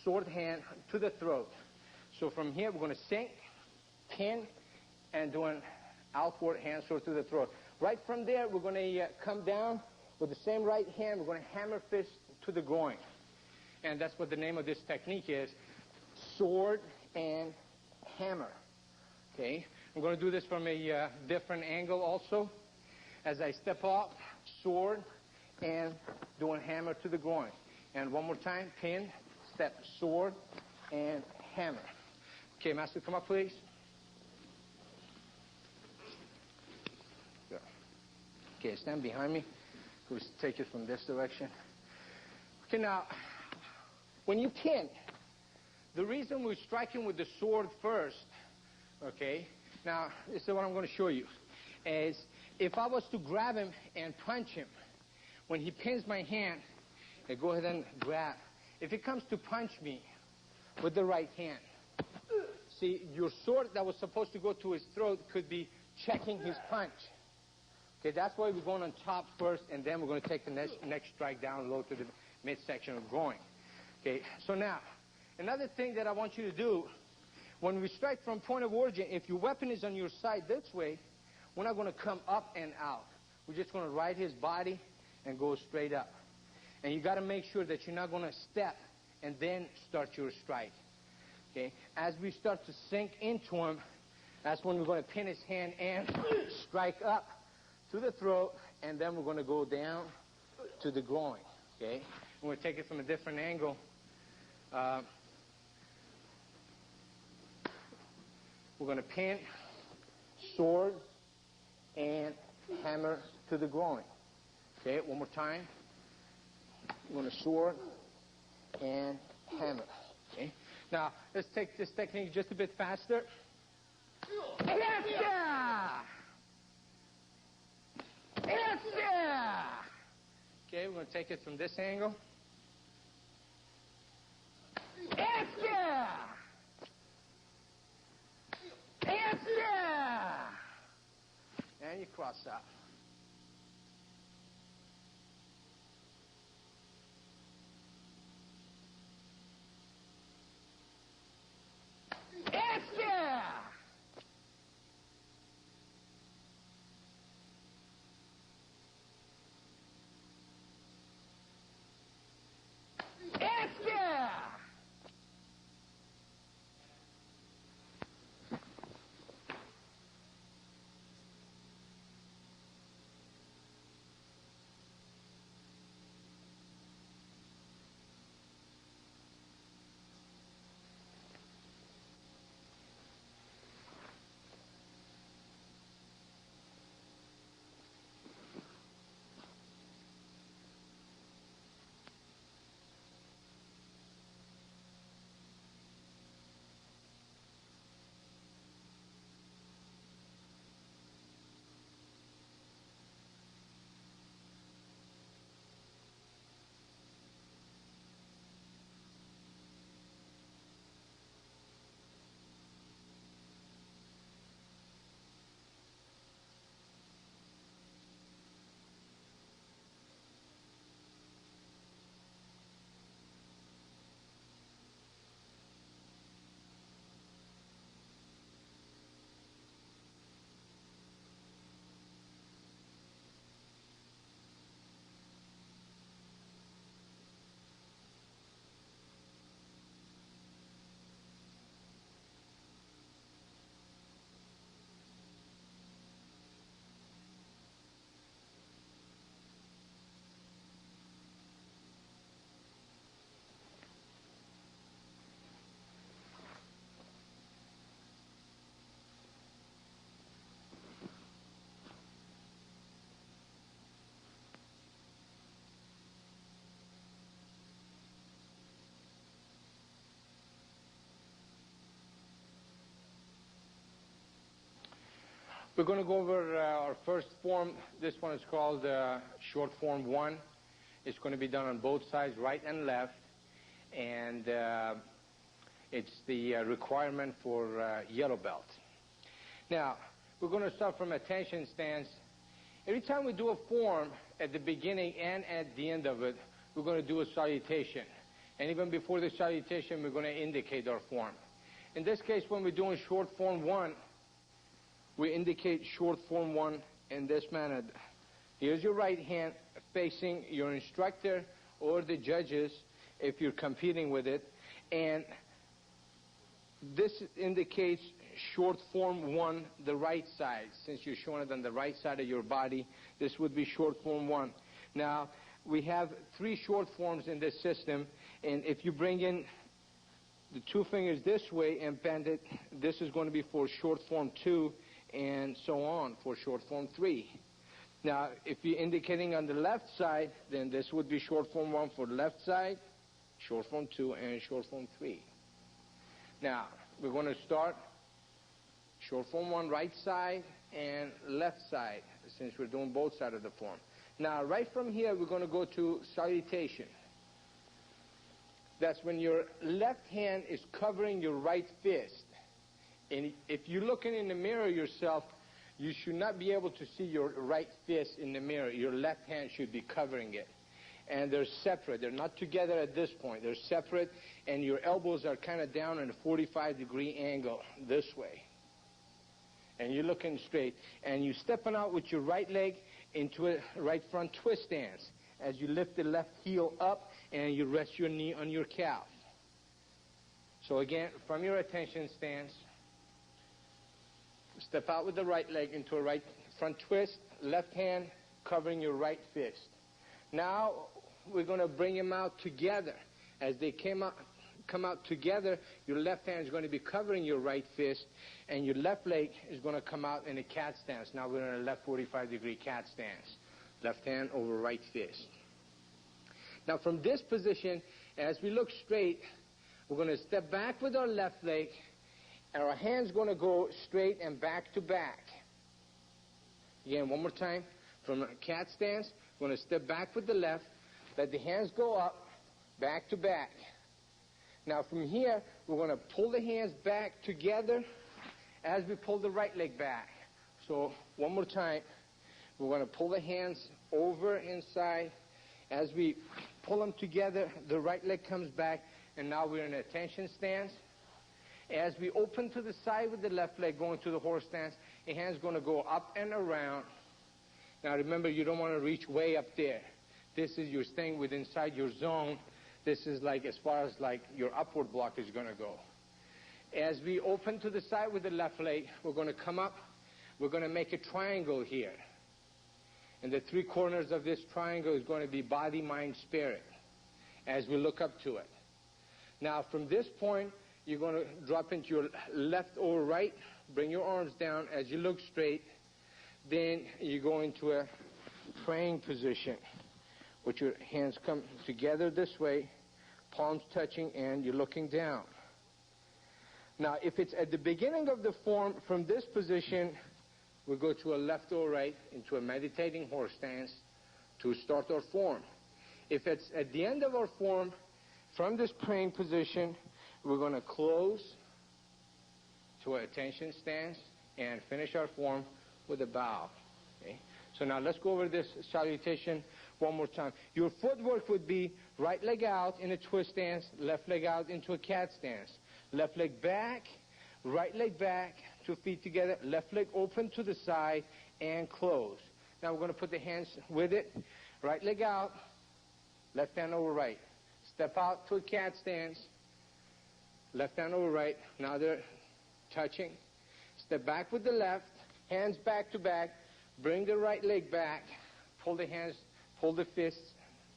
sword hand to the throat. So from here, we're going to sink, pin, and do an outward hand sword to the throat. Right from there, we're going to come down with the same right hand. We're going to hammer fist to the groin. And that's what the name of this technique is, sword and hammer. Okay, I'm going to do this from a different angle also. As I step off, sword, and doing hammer to the groin. And one more time, pin, step, sword, and hammer. Okay, Master, come up, please. Go. Okay, stand behind me. We'll take it from this direction. Okay, now, when you pin, the reason we're striking with the sword first, okay, now, this is what I'm going to show you, is if I was to grab him and punch him, when he pins my hand, I go ahead and grab. If he comes to punch me with the right hand, see, your sword that was supposed to go to his throat could be checking his punch. Okay, that's why we're going on top first, and then we're going to take the next strike down low to the midsection of groin. Okay, so now, another thing that I want you to do, when we strike from point of origin, if your weapon is on your side this way, we're not going to come up and out. We're just going to ride his body and go straight up. And you got to make sure that you're not going to step and then start your strike. Okay? As we start to sink into him, that's when we're going to pin his hand and strike up to the throat, and then we're going to go down to the groin. Okay? We're going to take it from a different angle. We're going to pin, sword, and hammer to the groin. Okay, one more time. We're going to sword and hammer. Okay. Now, let's take this technique just a bit faster. Okay, we're going to take it from this angle. And you cross up. We're going to go over our first form. This one is called short form 1. It's going to be done on both sides, right and left. And it's the requirement for yellow belt. Now, we're going to start from attention stance. Every time we do a form, at the beginning and at the end of it, we're going to do a salutation. And even before the salutation, we're going to indicate our form. In this case, when we're doing short form 1, we indicate short form 1 in this manner. Here's your right hand facing your instructor or the judges if you're competing with it. And this indicates short form 1, the right side. Since you're showing it on the right side of your body, this would be short form 1. Now, we have 3 short forms in this system, and if you bring in the 2 fingers this way and bend it, this is going to be for short form 2, and so on for short form 3. Now, if you're indicating on the left side, then this would be short form 1 for the left side, short form 2, and short form 3. Now, we're going to start short form 1 right side and left side, since we're doing both sides of the form. Now, right from here, we're going to go to salutation. That's when your left hand is covering your right fist. And if you're looking in the mirror yourself, you should not be able to see your right fist in the mirror. Your left hand should be covering it. And they're separate. They're not together at this point. They're separate, and your elbows are kind of down in a 45-degree angle this way. And you're looking straight. And you're stepping out with your right leg into a right front twist stance as you lift the left heel up and you rest your knee on your calf. So again, from your attention stance, step out with the right leg into a right front twist, left hand covering your right fist. Now we're going to bring them out together. As they come out together, your left hand is going to be covering your right fist, and your left leg is going to come out in a cat stance. Now we're in a left 45-degree cat stance. Left hand over right fist. Now from this position, as we look straight, we're going to step back with our left leg, and our hand's going to go straight and back to back. Again, one more time. From a cat stance, we're going to step back with the left, let the hands go up, back to back. Now from here, we're going to pull the hands back together as we pull the right leg back. So one more time, we're going to pull the hands over inside. As we pull them together, the right leg comes back, and now we're in a attention stance. As we open to the side with the left leg going to the horse stance, the hand's going to go up and around. Now remember, you don't want to reach way up there. This is your staying within inside your zone. This is like as far as like your upward block is going to go. As we open to the side with the left leg, we're going to come up. We're going to make a triangle here. And the 3 corners of this triangle is going to be body, mind, spirit as we look up to it. Now from this point, you're going to drop into your left or right. Bring your arms down as you look straight. Then you go into a praying position, with your hands come together this way, palms touching, and you're looking down. Now, if it's at the beginning of the form, from this position, we go to a left or right into a meditating horse stance to start our form. If it's at the end of our form, from this praying position, we're going to close to an attention stance and finish our form with a bow. Okay? So now let's go over this salutation one more time. Your footwork would be right leg out in a twist stance, left leg out into a cat stance. Left leg back, right leg back, 2 feet together, left leg open to the side, and close. Now we're going to put the hands with it. Right leg out, left hand over right. Step out to a cat stance, left hand over right. Now they're touching. Step back with the left, hands back to back. Bring the right leg back. Pull the hands, pull the fists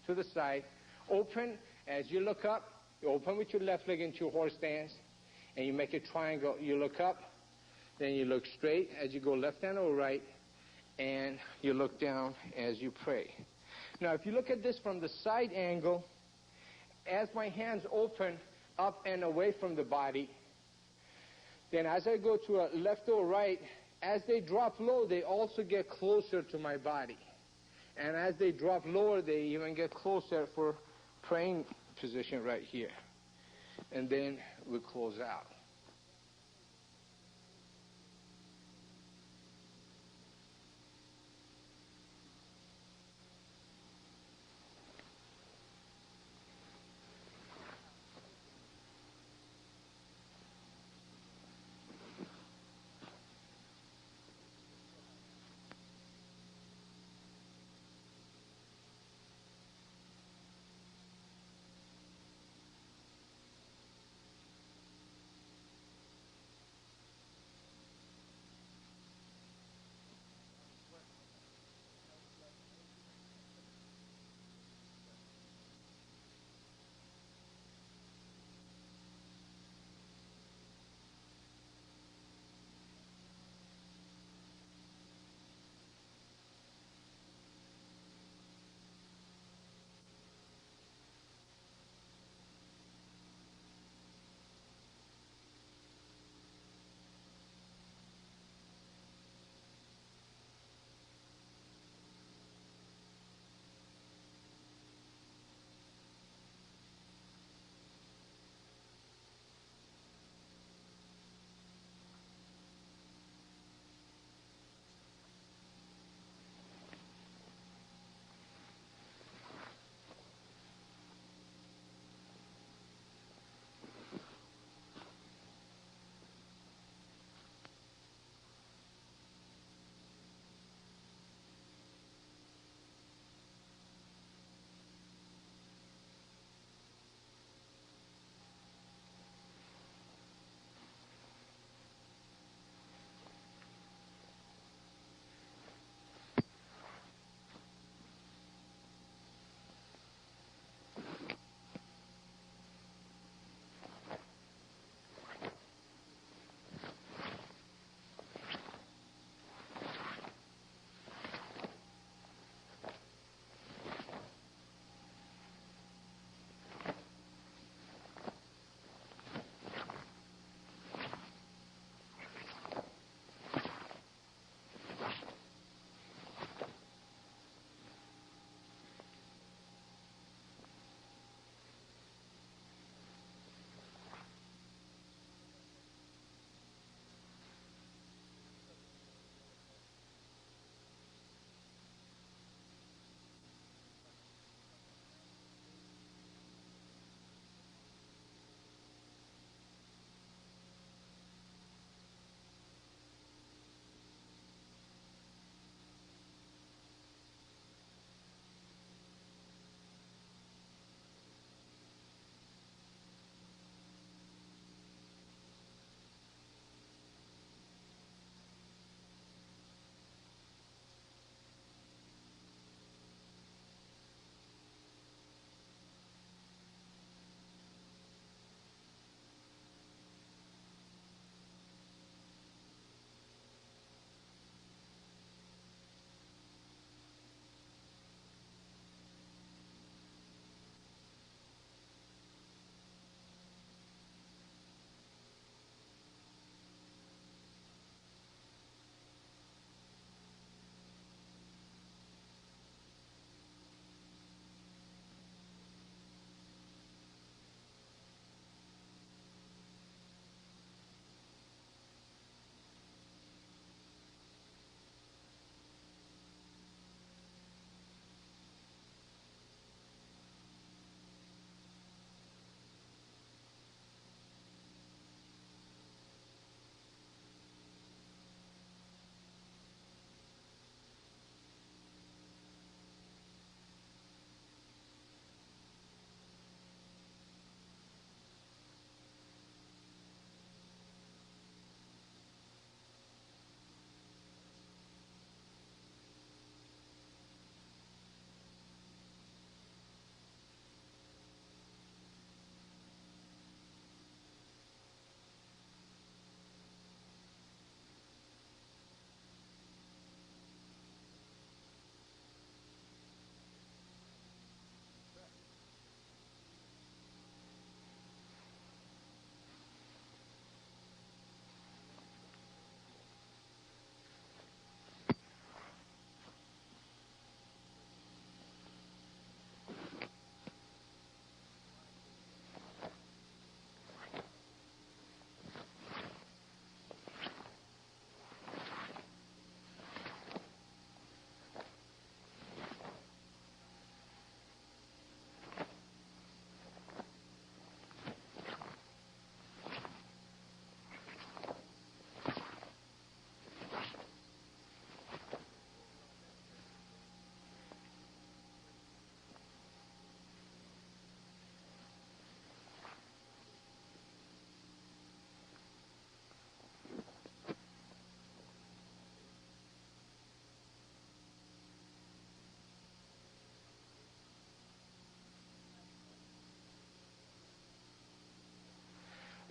to the side. Open as you look up. You open with your left leg into your horse stance, and you make a triangle. You look up, then you look straight as you go left hand over right, and you look down as you pray. Now, if you look at this from the side angle, as my hands open up and away from the body, then as I go to a left or right, As they drop low, they also get closer to my body. And as they drop lower, they even get closer for praying position right here. And then we close out.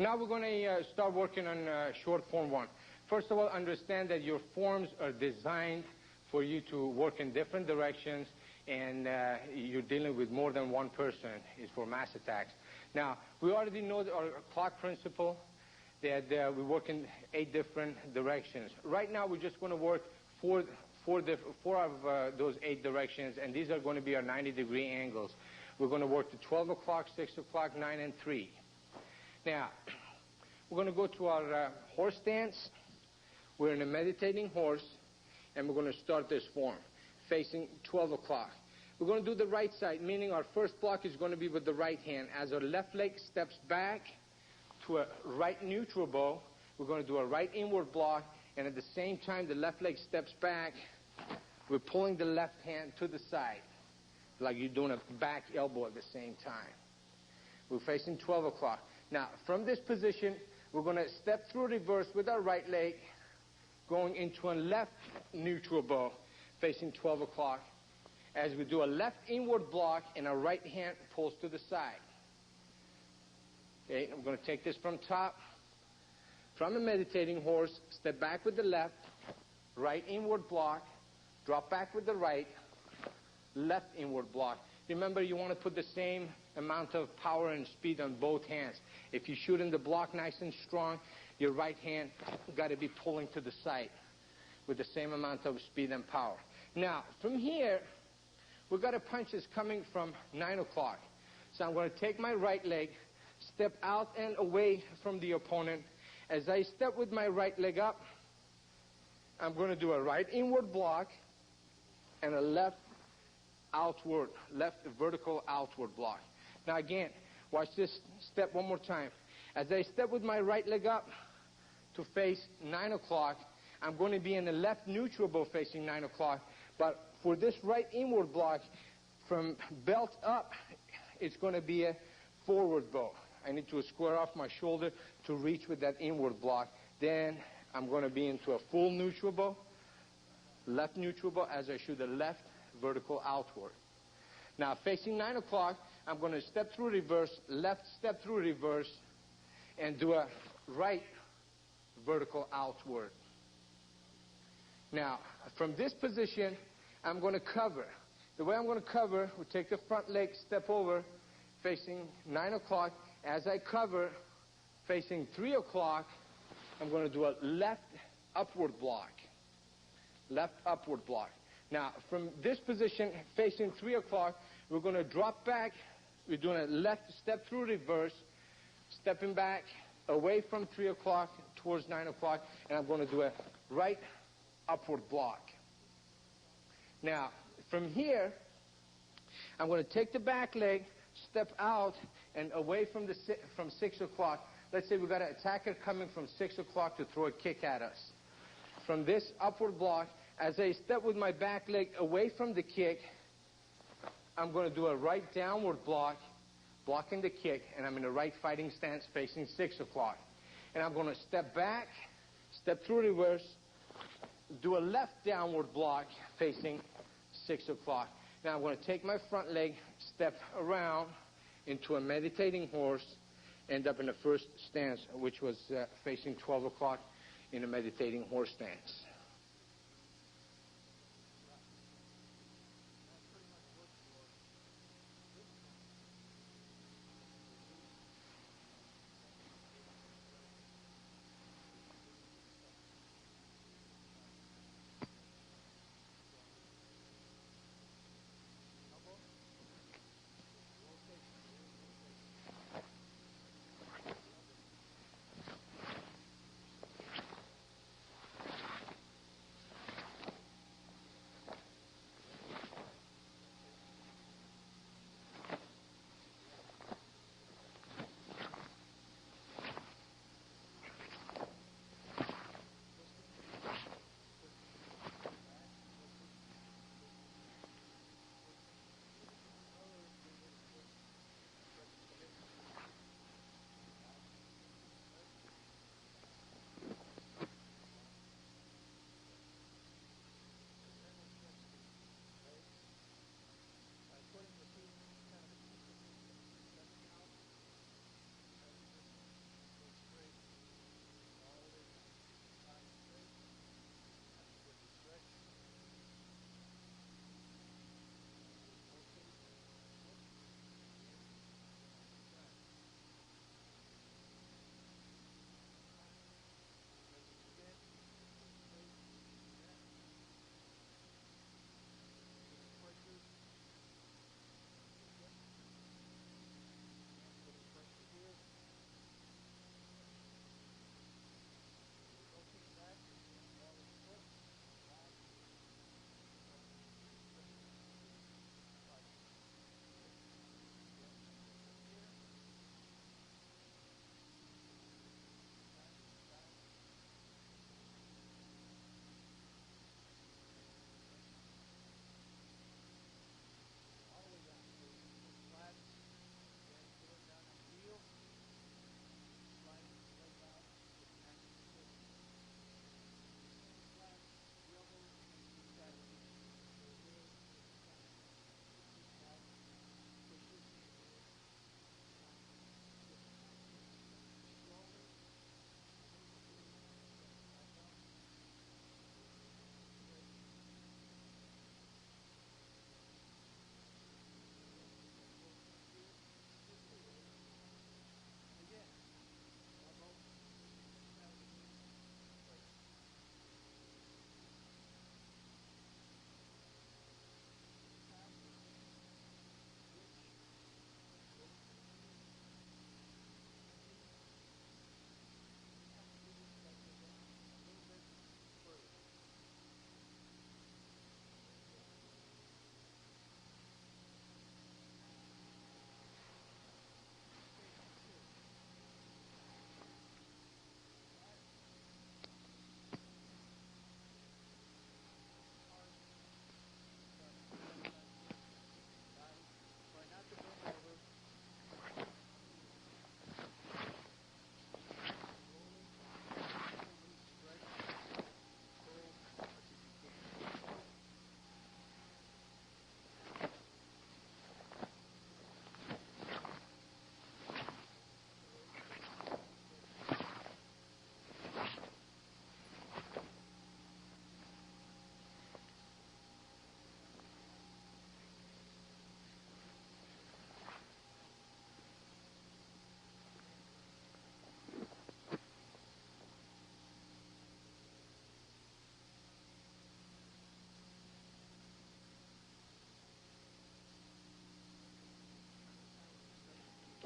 Now we're going to start working on short form 1. First of all, understand that your forms are designed for you to work in different directions, and you're dealing with more than one person. It's for mass attacks. Now, we already know our clock principle, that we work in 8 different directions. Right now, we're just going to work four of those 8 directions, and these are going to be our 90-degree angles. We're going to work to 12 o'clock, 6 o'clock, 9, and 3. Now, we're going to go to our horse stance. We're in a meditating horse, and we're going to start this form, facing 12 o'clock. We're going to do the right side, meaning our first block is going to be with the right hand. As our left leg steps back to a right neutral bow, we're going to do a right inward block, and at the same time the left leg steps back, we're pulling the left hand to the side, like you're doing a back elbow at the same time. We're facing 12 o'clock. Now, from this position, we're going to step through reverse with our right leg, going into a left neutral bow, facing 12 o'clock, as we do a left inward block and our right hand pulls to the side. Okay, I'm going to take this from top. From a meditating horse, step back with the left, right inward block, drop back with the right, left inward block. Remember, you want to put the same amount of power and speed on both hands. If you shoot in the block nice and strong, your right hand got to be pulling to the side with the same amount of speed and power. Now, from here, we've got a punch that's coming from 9 o'clock. So I'm going to take my right leg, step out and away from the opponent. As I step with my right leg up, I'm going to do a right inward block and a left vertical outward block. Now again, watch this step one more time. As I step with my right leg up to face 9 o'clock, I'm going to be in the left neutral bow facing 9 o'clock. But for this right inward block, from belt up, it's going to be a forward bow. I need to square off my shoulder to reach with that inward block. Then I'm going to be into a full neutral bow, left neutral bow, as I shoot the left vertical outward. Now, facing 9 o'clock, I'm going to step through reverse, left step through reverse, and do a right vertical outward. Now, from this position, I'm going to cover. The way I'm going to cover, we'll take the front leg, step over, facing 9 o'clock. As I cover, facing 3 o'clock, I'm going to do a left upward block. Left upward block. Now, from this position, facing 3 o'clock, we're going to drop back. We're doing a left step through reverse, stepping back away from 3 o'clock towards 9 o'clock, and I'm going to do a right upward block. Now, from here, I'm going to take the back leg, step out and away from 6 o'clock. Let's say we've got an attacker coming from 6 o'clock to throw a kick at us. From this upward block, as I step with my back leg away from the kick, I'm going to do a right downward block, blocking the kick, and I'm in a right fighting stance facing 6 o'clock. And I'm going to step back, step through reverse, do a left downward block facing 6 o'clock. Now I'm going to take my front leg, step around into a meditating horse, end up in the first stance, which was facing 12 o'clock in a meditating horse stance.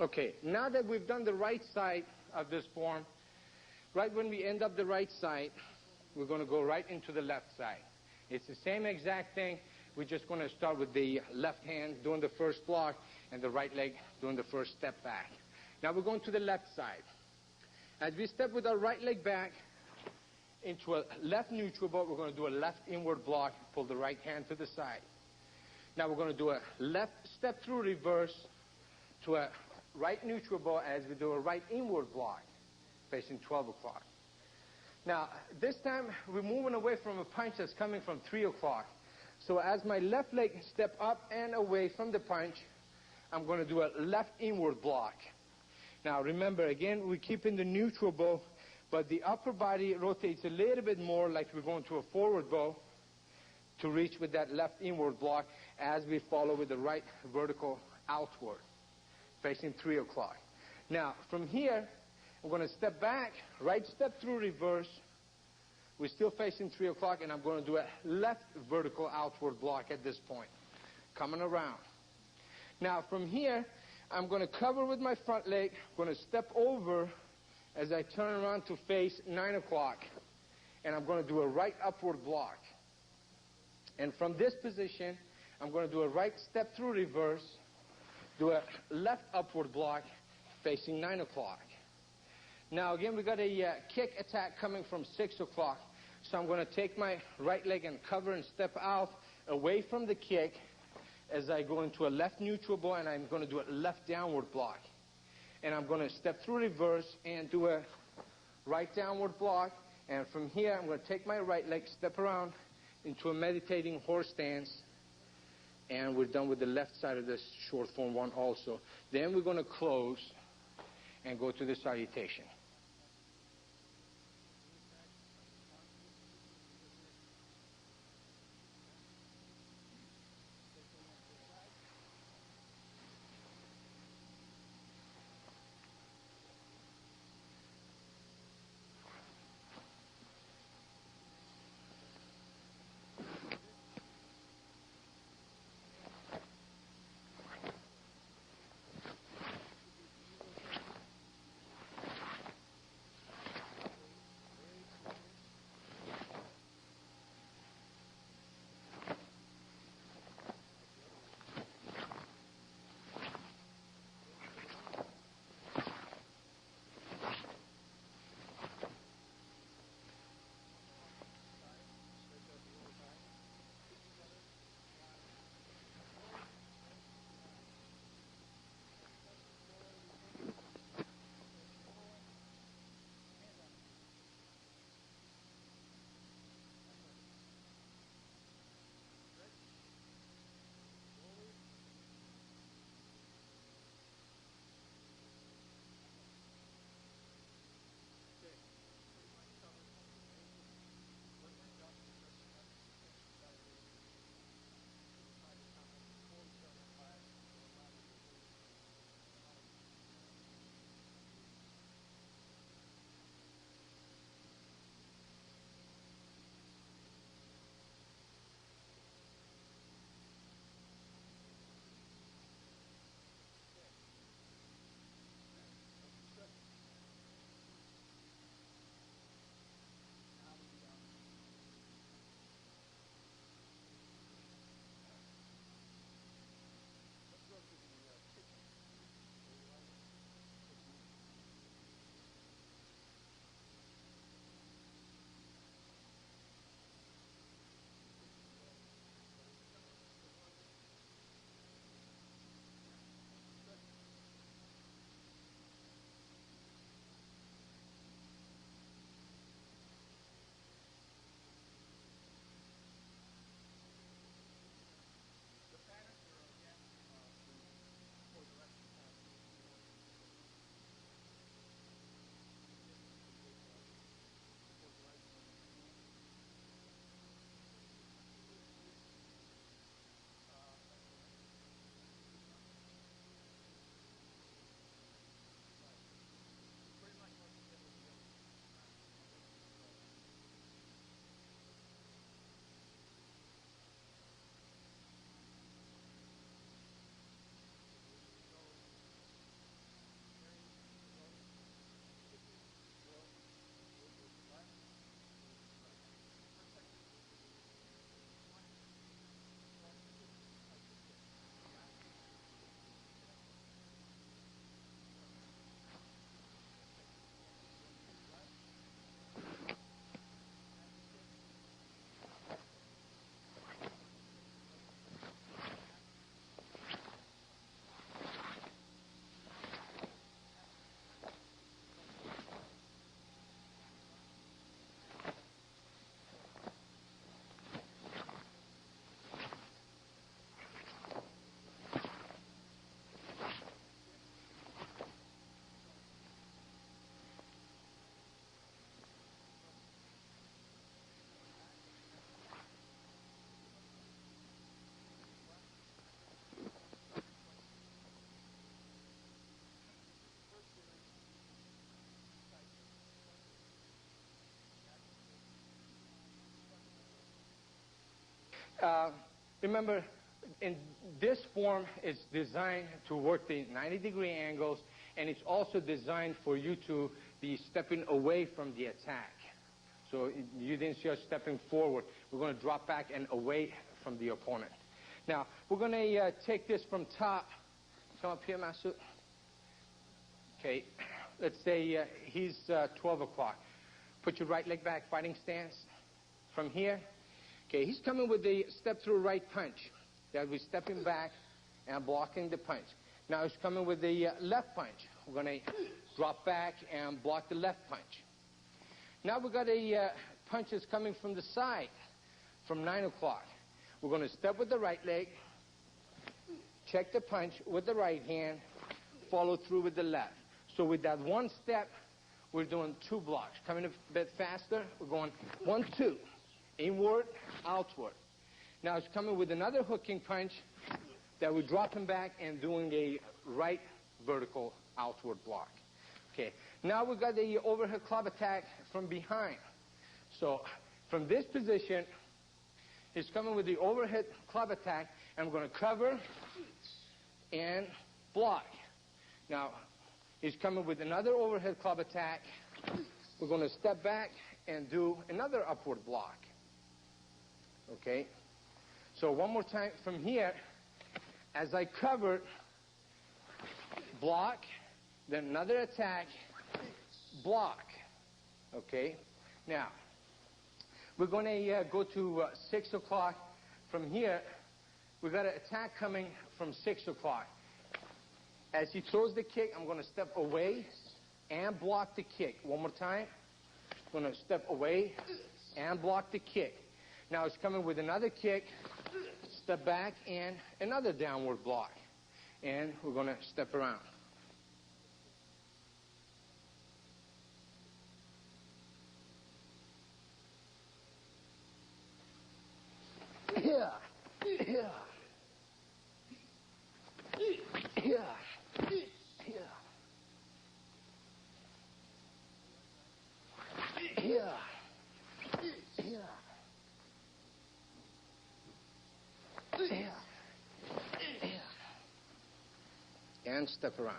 Okay, now that we've done the right side of this form, right when we end up the right side, we're going to go right into the left side. It's the same exact thing. We're just going to start with the left hand doing the first block and the right leg doing the first step back. Now we're going to the left side. As we step with our right leg back into a left neutral ball, we're going to do a left inward block, pull the right hand to the side. Now we're going to do a left step through reverse to a right neutral ball as we do a right inward block facing 12 o'clock. Now this time we're moving away from a punch that's coming from 3 o'clock. So as my left leg step up and away from the punch, I'm going to do a left inward block. Now remember, again, we're keeping the neutral bow, but the upper body rotates a little bit more like we're going to a forward bow to reach with that left inward block as we follow with the right vertical outward, facing 3 o'clock. Now, from here, I'm going to step back, right step through reverse. We're still facing 3 o'clock, and I'm going to do a left vertical outward block at this point, coming around. Now, from here, I'm going to cover with my front leg, I'm going to step over as I turn around to face 9 o'clock, and I'm going to do a right upward block. And from this position, I'm going to do a right step through reverse, do a left upward block facing 9 o'clock. Now again, we got a kick attack coming from 6 o'clock. So I'm going to take my right leg and cover and step out away from the kick as I go into a left neutral ball, and I'm going to do a left downward block. And I'm going to step through reverse and do a right downward block. And from here, I'm going to take my right leg, step around into a meditating horse stance. And we're done with the left side of this short form one also. Then we're going to close and go to the salutation. Remember, in this form, it's designed to work the 90-degree angles, and it's also designed for you to be stepping away from the attack. So you didn't see us stepping forward. We're going to drop back and away from the opponent. Now, we're going to take this from top. Come up here, Masoud. Okay, let's say he's 12 o'clock. Put your right leg back, fighting stance. From here, okay, he's coming with the step-through right punch. That we're stepping back and blocking the punch. Now he's coming with the left punch. We're going to drop back and block the left punch. Now we've got a punch that's coming from the side, from 9 o'clock. We're going to step with the right leg, check the punch with the right hand, follow through with the left. So with that one step, we're doing 2 blocks. Coming a bit faster, we're going 1, 2, inward, outward. Now it's coming with another hooking punch that we're dropping back and doing a right vertical outward block. Okay, now we've got the overhead club attack from behind. So from this position, he's coming with the overhead club attack, and we're going to cover and block. Now, he's coming with another overhead club attack. We're going to step back and do another upward block. Okay? So one more time from here, as I cover, block, then another attack, block. Okay? Now, we're going to go to 6 o'clock. From here, we've got an attack coming from 6 o'clock. As he throws the kick, I'm going to step away and block the kick. One more time. I'm going to step away and block the kick. Now it's coming with another kick, step back, and another downward block. And we're going to step around. Yeah, yeah, yeah, yeah, yeah, yeah. And step around.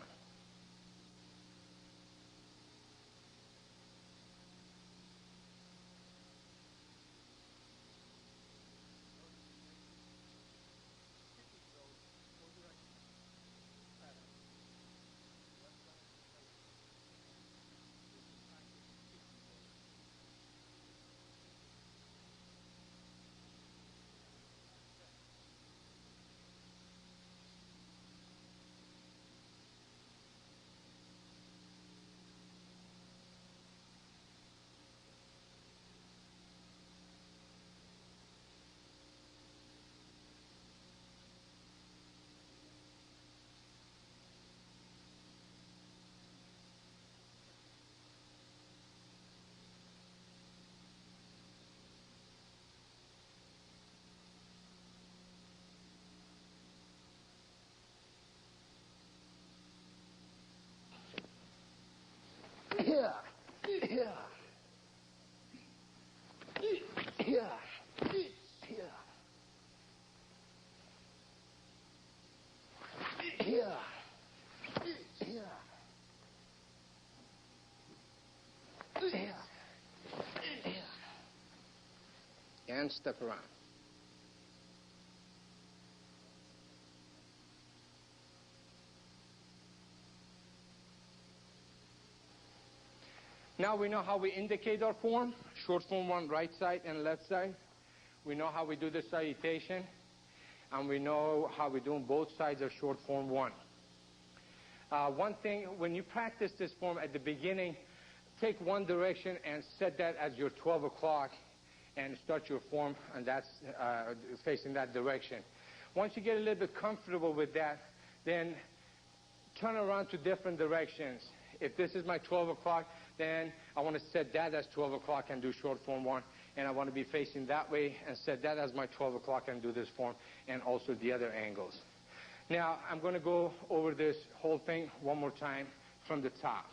Yeah, yeah, yeah, yeah, yeah, yeah, and step around. Now we know how we indicate our form. Short form 1, right side and left side. We know how we do the salutation. And we know how we do on both sides of short form 1. One thing, when you practice this form at the beginning, take one direction and set that as your 12 o'clock and start your form, and that's facing that direction. Once you get a little bit comfortable with that, then turn around to different directions. If this is my 12 o'clock, then I want to set that as 12 o'clock and do short form 1. And I want to be facing that way and set that as my 12 o'clock and do this form, and also the other angles. Now, I'm going to go over this whole thing one more time from the top.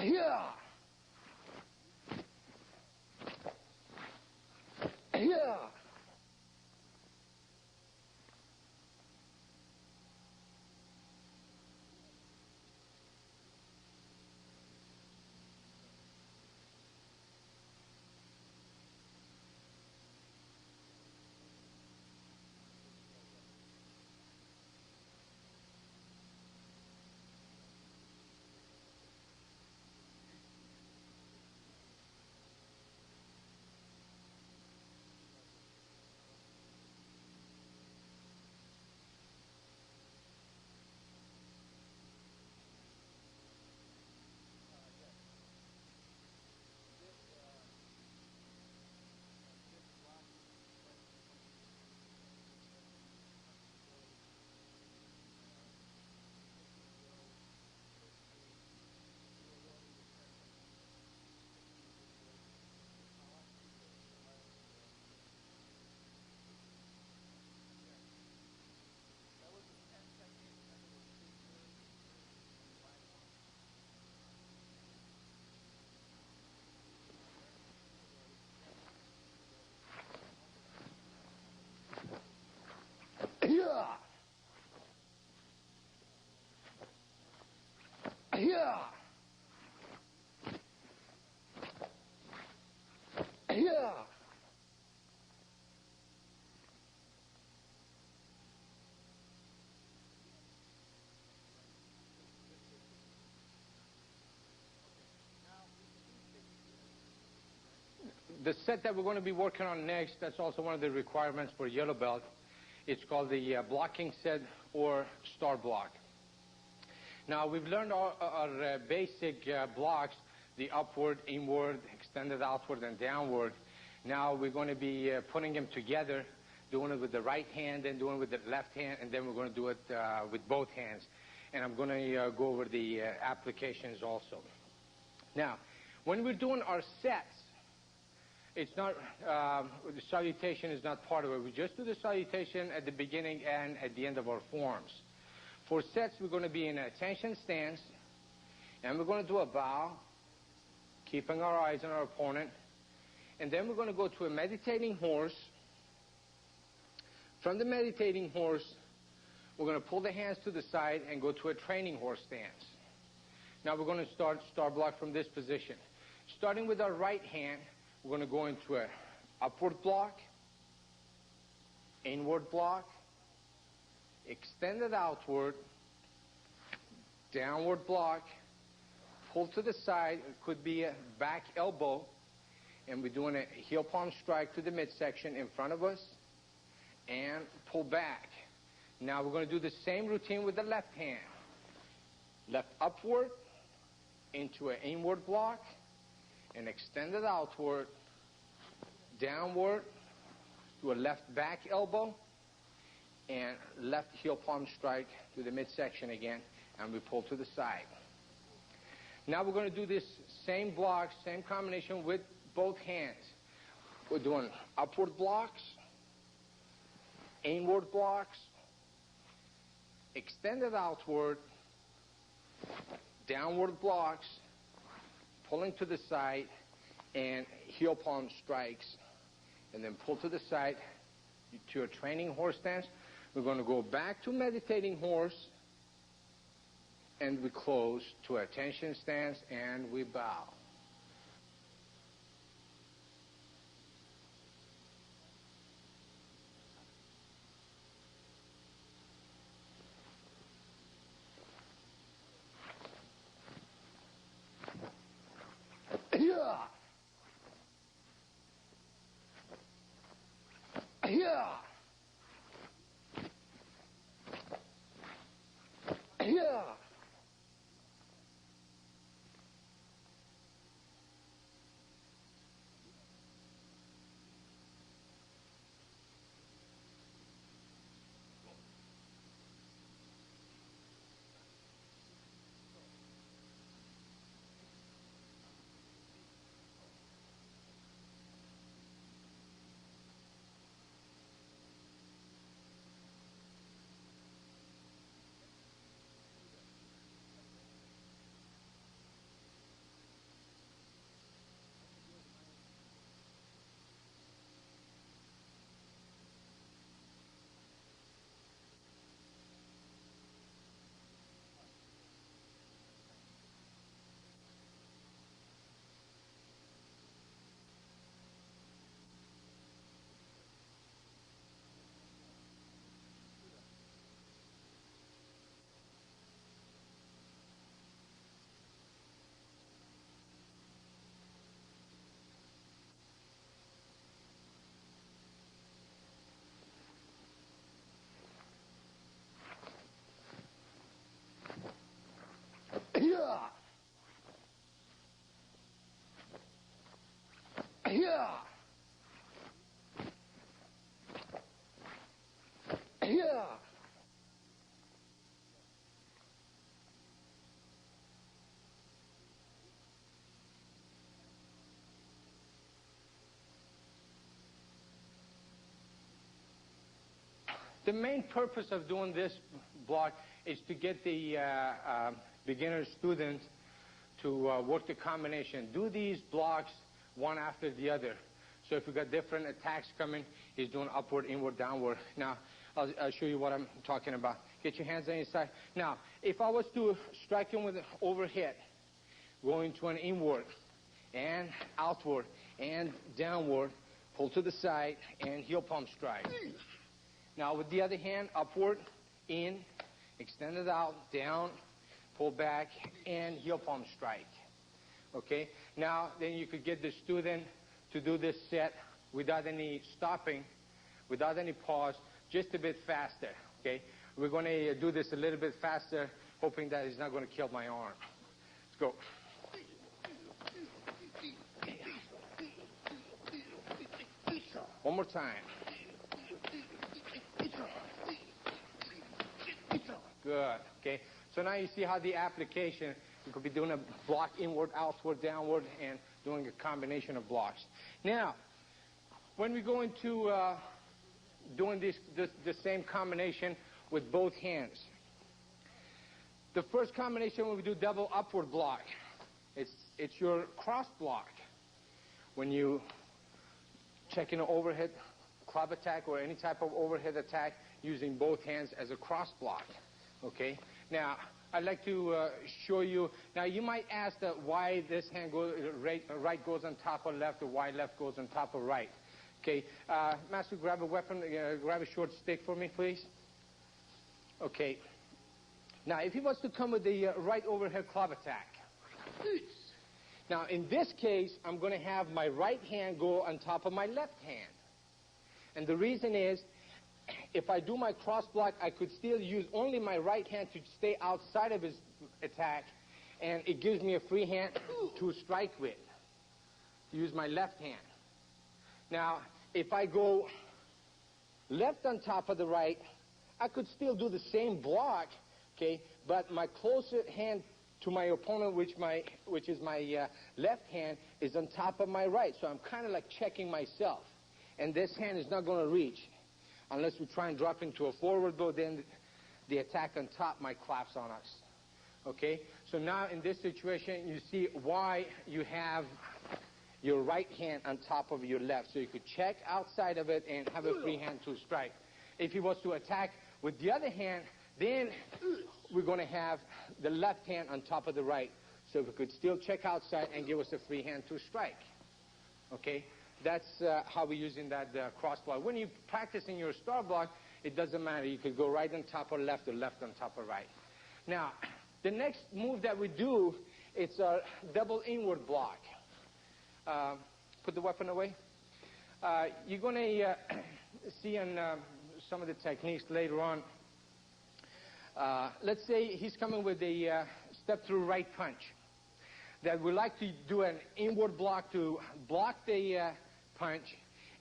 Here. Here. Here. Here. Here. The set that we're going to be working on next, that's also one of the requirements for yellow belt. It's called the blocking set or star block. Now, we've learned our basic blocks, the upward, inward, extended outward, and downward. Now, we're going to be putting them together, doing it with the right hand and doing it with the left hand, and then we're going to do it with both hands. And I'm going to go over the applications also. Now, when we're doing our sets, it's not, the salutation is not part of it. We just do the salutation at the beginning and at the end of our forms. For sets, we're going to be in a attention stance, and we're going to do a bow, keeping our eyes on our opponent. And then we're going to go to a meditating horse. From the meditating horse, we're going to pull the hands to the side and go to a training horse stance. Now we're going to start star block from this position. Starting with our right hand, we're going to go into an upward block, inward block, extended outward, downward block, pull to the side. It could be a back elbow, and we're doing a heel palm strike to the midsection in front of us, and pull back. Now we're going to do the same routine with the left hand. Left upward, into an inward block, and extended outward, downward, to a left back elbow, and left heel palm strike to the midsection again, and we pull to the side. Now we're going to do this same block, same combination with both hands. We're doing upward blocks, inward blocks, extended outward, downward blocks, pulling to the side, and heel palm strikes, and then pull to the side to a training horse stance. We're going to go back to meditating horse, and we close to attention stance, and we bow. Here. Here. Here. Yeah. Yeah. The main purpose of doing this block is to get the beginner student to work the combination. Do these blocks one after the other. So if we've got different attacks coming, he's doing upward, inward, downward. Now, I'll show you what I'm talking about. Get your hands on your side. Now, if I was to strike him with an overhead, going to an inward, and outward, and downward, pull to the side, and heel palm strike. Now, with the other hand, upward, in, extend it out, down, pull back, and heel palm strike. Okay? Now, then you could get the student to do this set without any stopping, without any pause, just a bit faster. Okay? We're going to do this a little bit faster, hoping that it's not going to kill my arm. Let's go. One more time. Good. Okay. So now you see how the application, you could be doing a block inward, outward, downward, and doing a combination of blocks. Now, when we go into doing the same combination with both hands, the first combination when we do double upward block, it's your cross block. When you check in an overhead club attack or any type of overhead attack using both hands as a cross block. Okay? Now, I'd like to show you. Now, you might ask that why this hand right goes on top of left or why left goes on top of right. Okay? Master, grab a weapon, grab a short stick for me, please. Okay. Now, if he was to come with the right overhead club attack. Now, in this case, I'm going to have my right hand go on top of my left hand. And the reason is, if I do my cross block, I could still use only my right hand to stay outside of his attack, and it gives me a free hand to strike with, to use my left hand. Now, if I go left on top of the right, I could still do the same block, okay, but my closer hand to my opponent, which is my left hand, is on top of my right. So I'm kind of like checking myself. And this hand is not going to reach. Unless we try and drop into a forward blow, then the attack on top might collapse on us. Okay? So now in this situation, you see why you have your right hand on top of your left. So you could check outside of it and have a free hand to strike. If he was to attack with the other hand, then we're going to have the left hand on top of the right. So we could still check outside and give us a free hand to strike. Okay? That's how we're using that cross block. When you practice in your star block, it doesn't matter. You could go right on top of left or left on top of right. Now, the next move that we do, it's a double inward block. Put the weapon away. You're going to see in some of the techniques later on. Let's say he's coming with a step-through right punch. That we like to do an inward block to block the punch,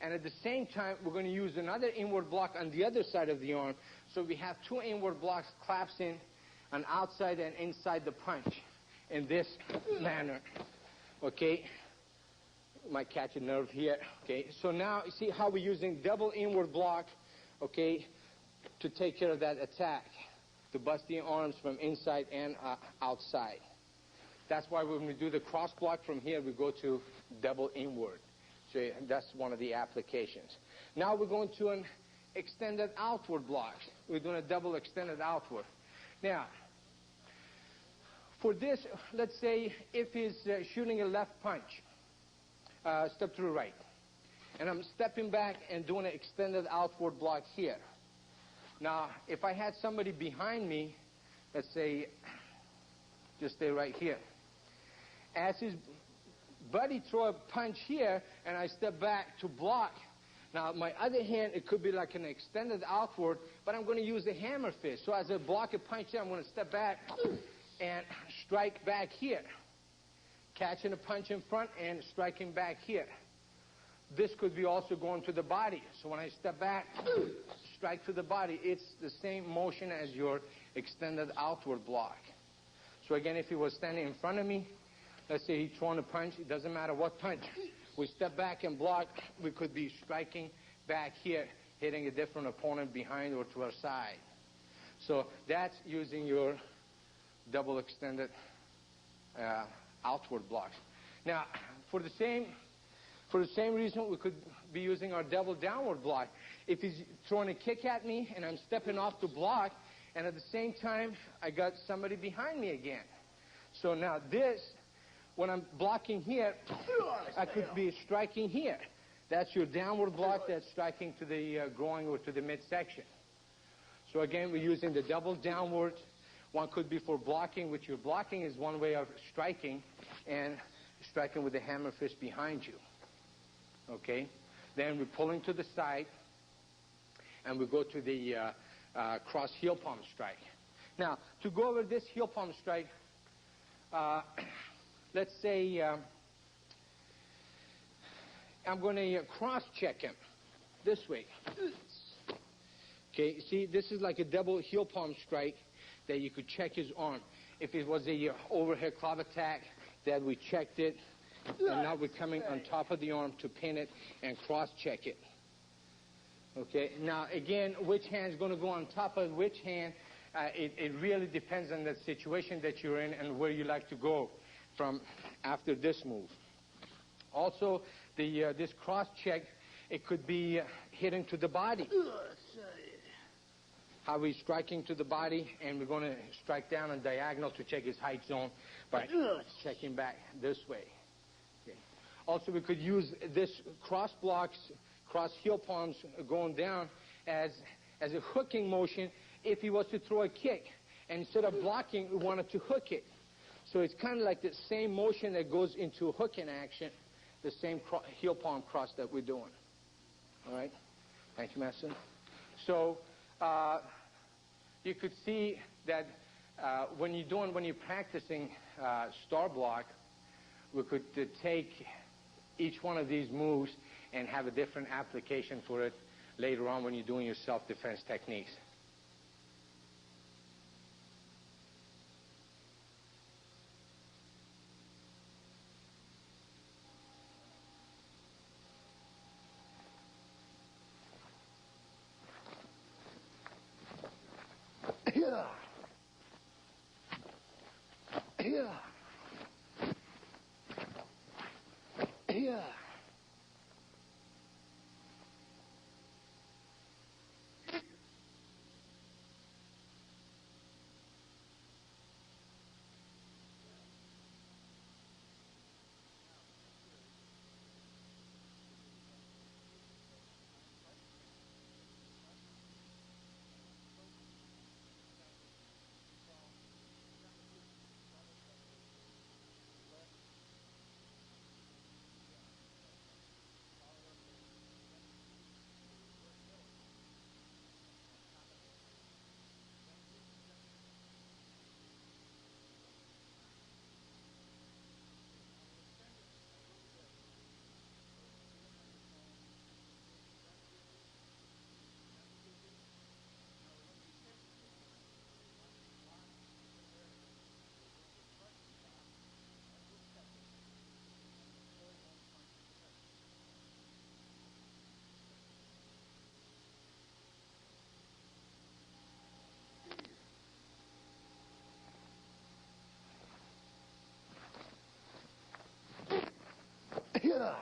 and at the same time we're going to use another inward block on the other side of the arm, so we have two inward blocks collapsing on outside and inside the punch in this manner. Okay, might catch a nerve here. Okay, so now you see how we're using double inward block, okay, to take care of that attack, to bust the arms from inside and outside. That's why when we do the cross block from here, we go to double inward. So that's one of the applications. Now we're going to an extended outward block. We're doing a double extended outward. Now, for this, let's say if he's shooting a left punch, step through right. And I'm stepping back and doing an extended outward block here. Now, if I had somebody behind me, let's say, just stay right here. As his buddy throw a punch here, and I step back to block. Now, my other hand, it could be like an extended outward, but I'm going to use the hammer fist. So as I block a punch here, I'm going to step back and strike back here. Catching a punch in front and striking back here. this could be also going to the body. So when I step back, strike to the body, it's the same motion as your extended outward block. So again, if he was standing in front of me, let's say he's throwing a punch, it doesn't matter what punch. We step back and block, we could be striking back here, hitting a different opponent behind or to our side. So that's using your double extended outward blocks. Now, for the same reason, we could be using our double downward block. If he's throwing a kick at me and I'm stepping off to block, and at the same time, I got somebody behind me again. So now this, when I'm blocking here, I could be striking here. That's your downward block that's striking to the groin or to the midsection. So again, we're using the double downward. One could be for blocking, which your blocking is one way of striking, and striking with the hammer fist behind you. Okay? Then we're pulling to the side, and we go to the cross heel palm strike. Now, to go over this heel palm strike, let's say I'm going to cross-check him this way. Okay, see, this is like a double heel palm strike that you could check his arm. If it was a overhead club attack, that we checked it, and now we're coming on top of the arm to pin it and cross-check it. Okay, now again, which hand is going to go on top of which hand, it really depends on the situation that you're in and where you like to go from after this move. Also, this cross-check, it could be hitting to the body. How we're striking to the body, and we're going to strike down on diagonal to check his height zone by checking back this way. Okay. Also, we could use this cross blocks, cross heel palms going down as a hooking motion if he was to throw a kick. And instead of blocking, we wanted to hook it. So it's kind of like the same motion that goes into hooking action, the same heel palm cross that we're doing. All right? Thank you, Master. So you could see that when you're practicing star block, we could take each one of these moves and have a different application for it later on when you're doing your self-defense techniques. Yeah.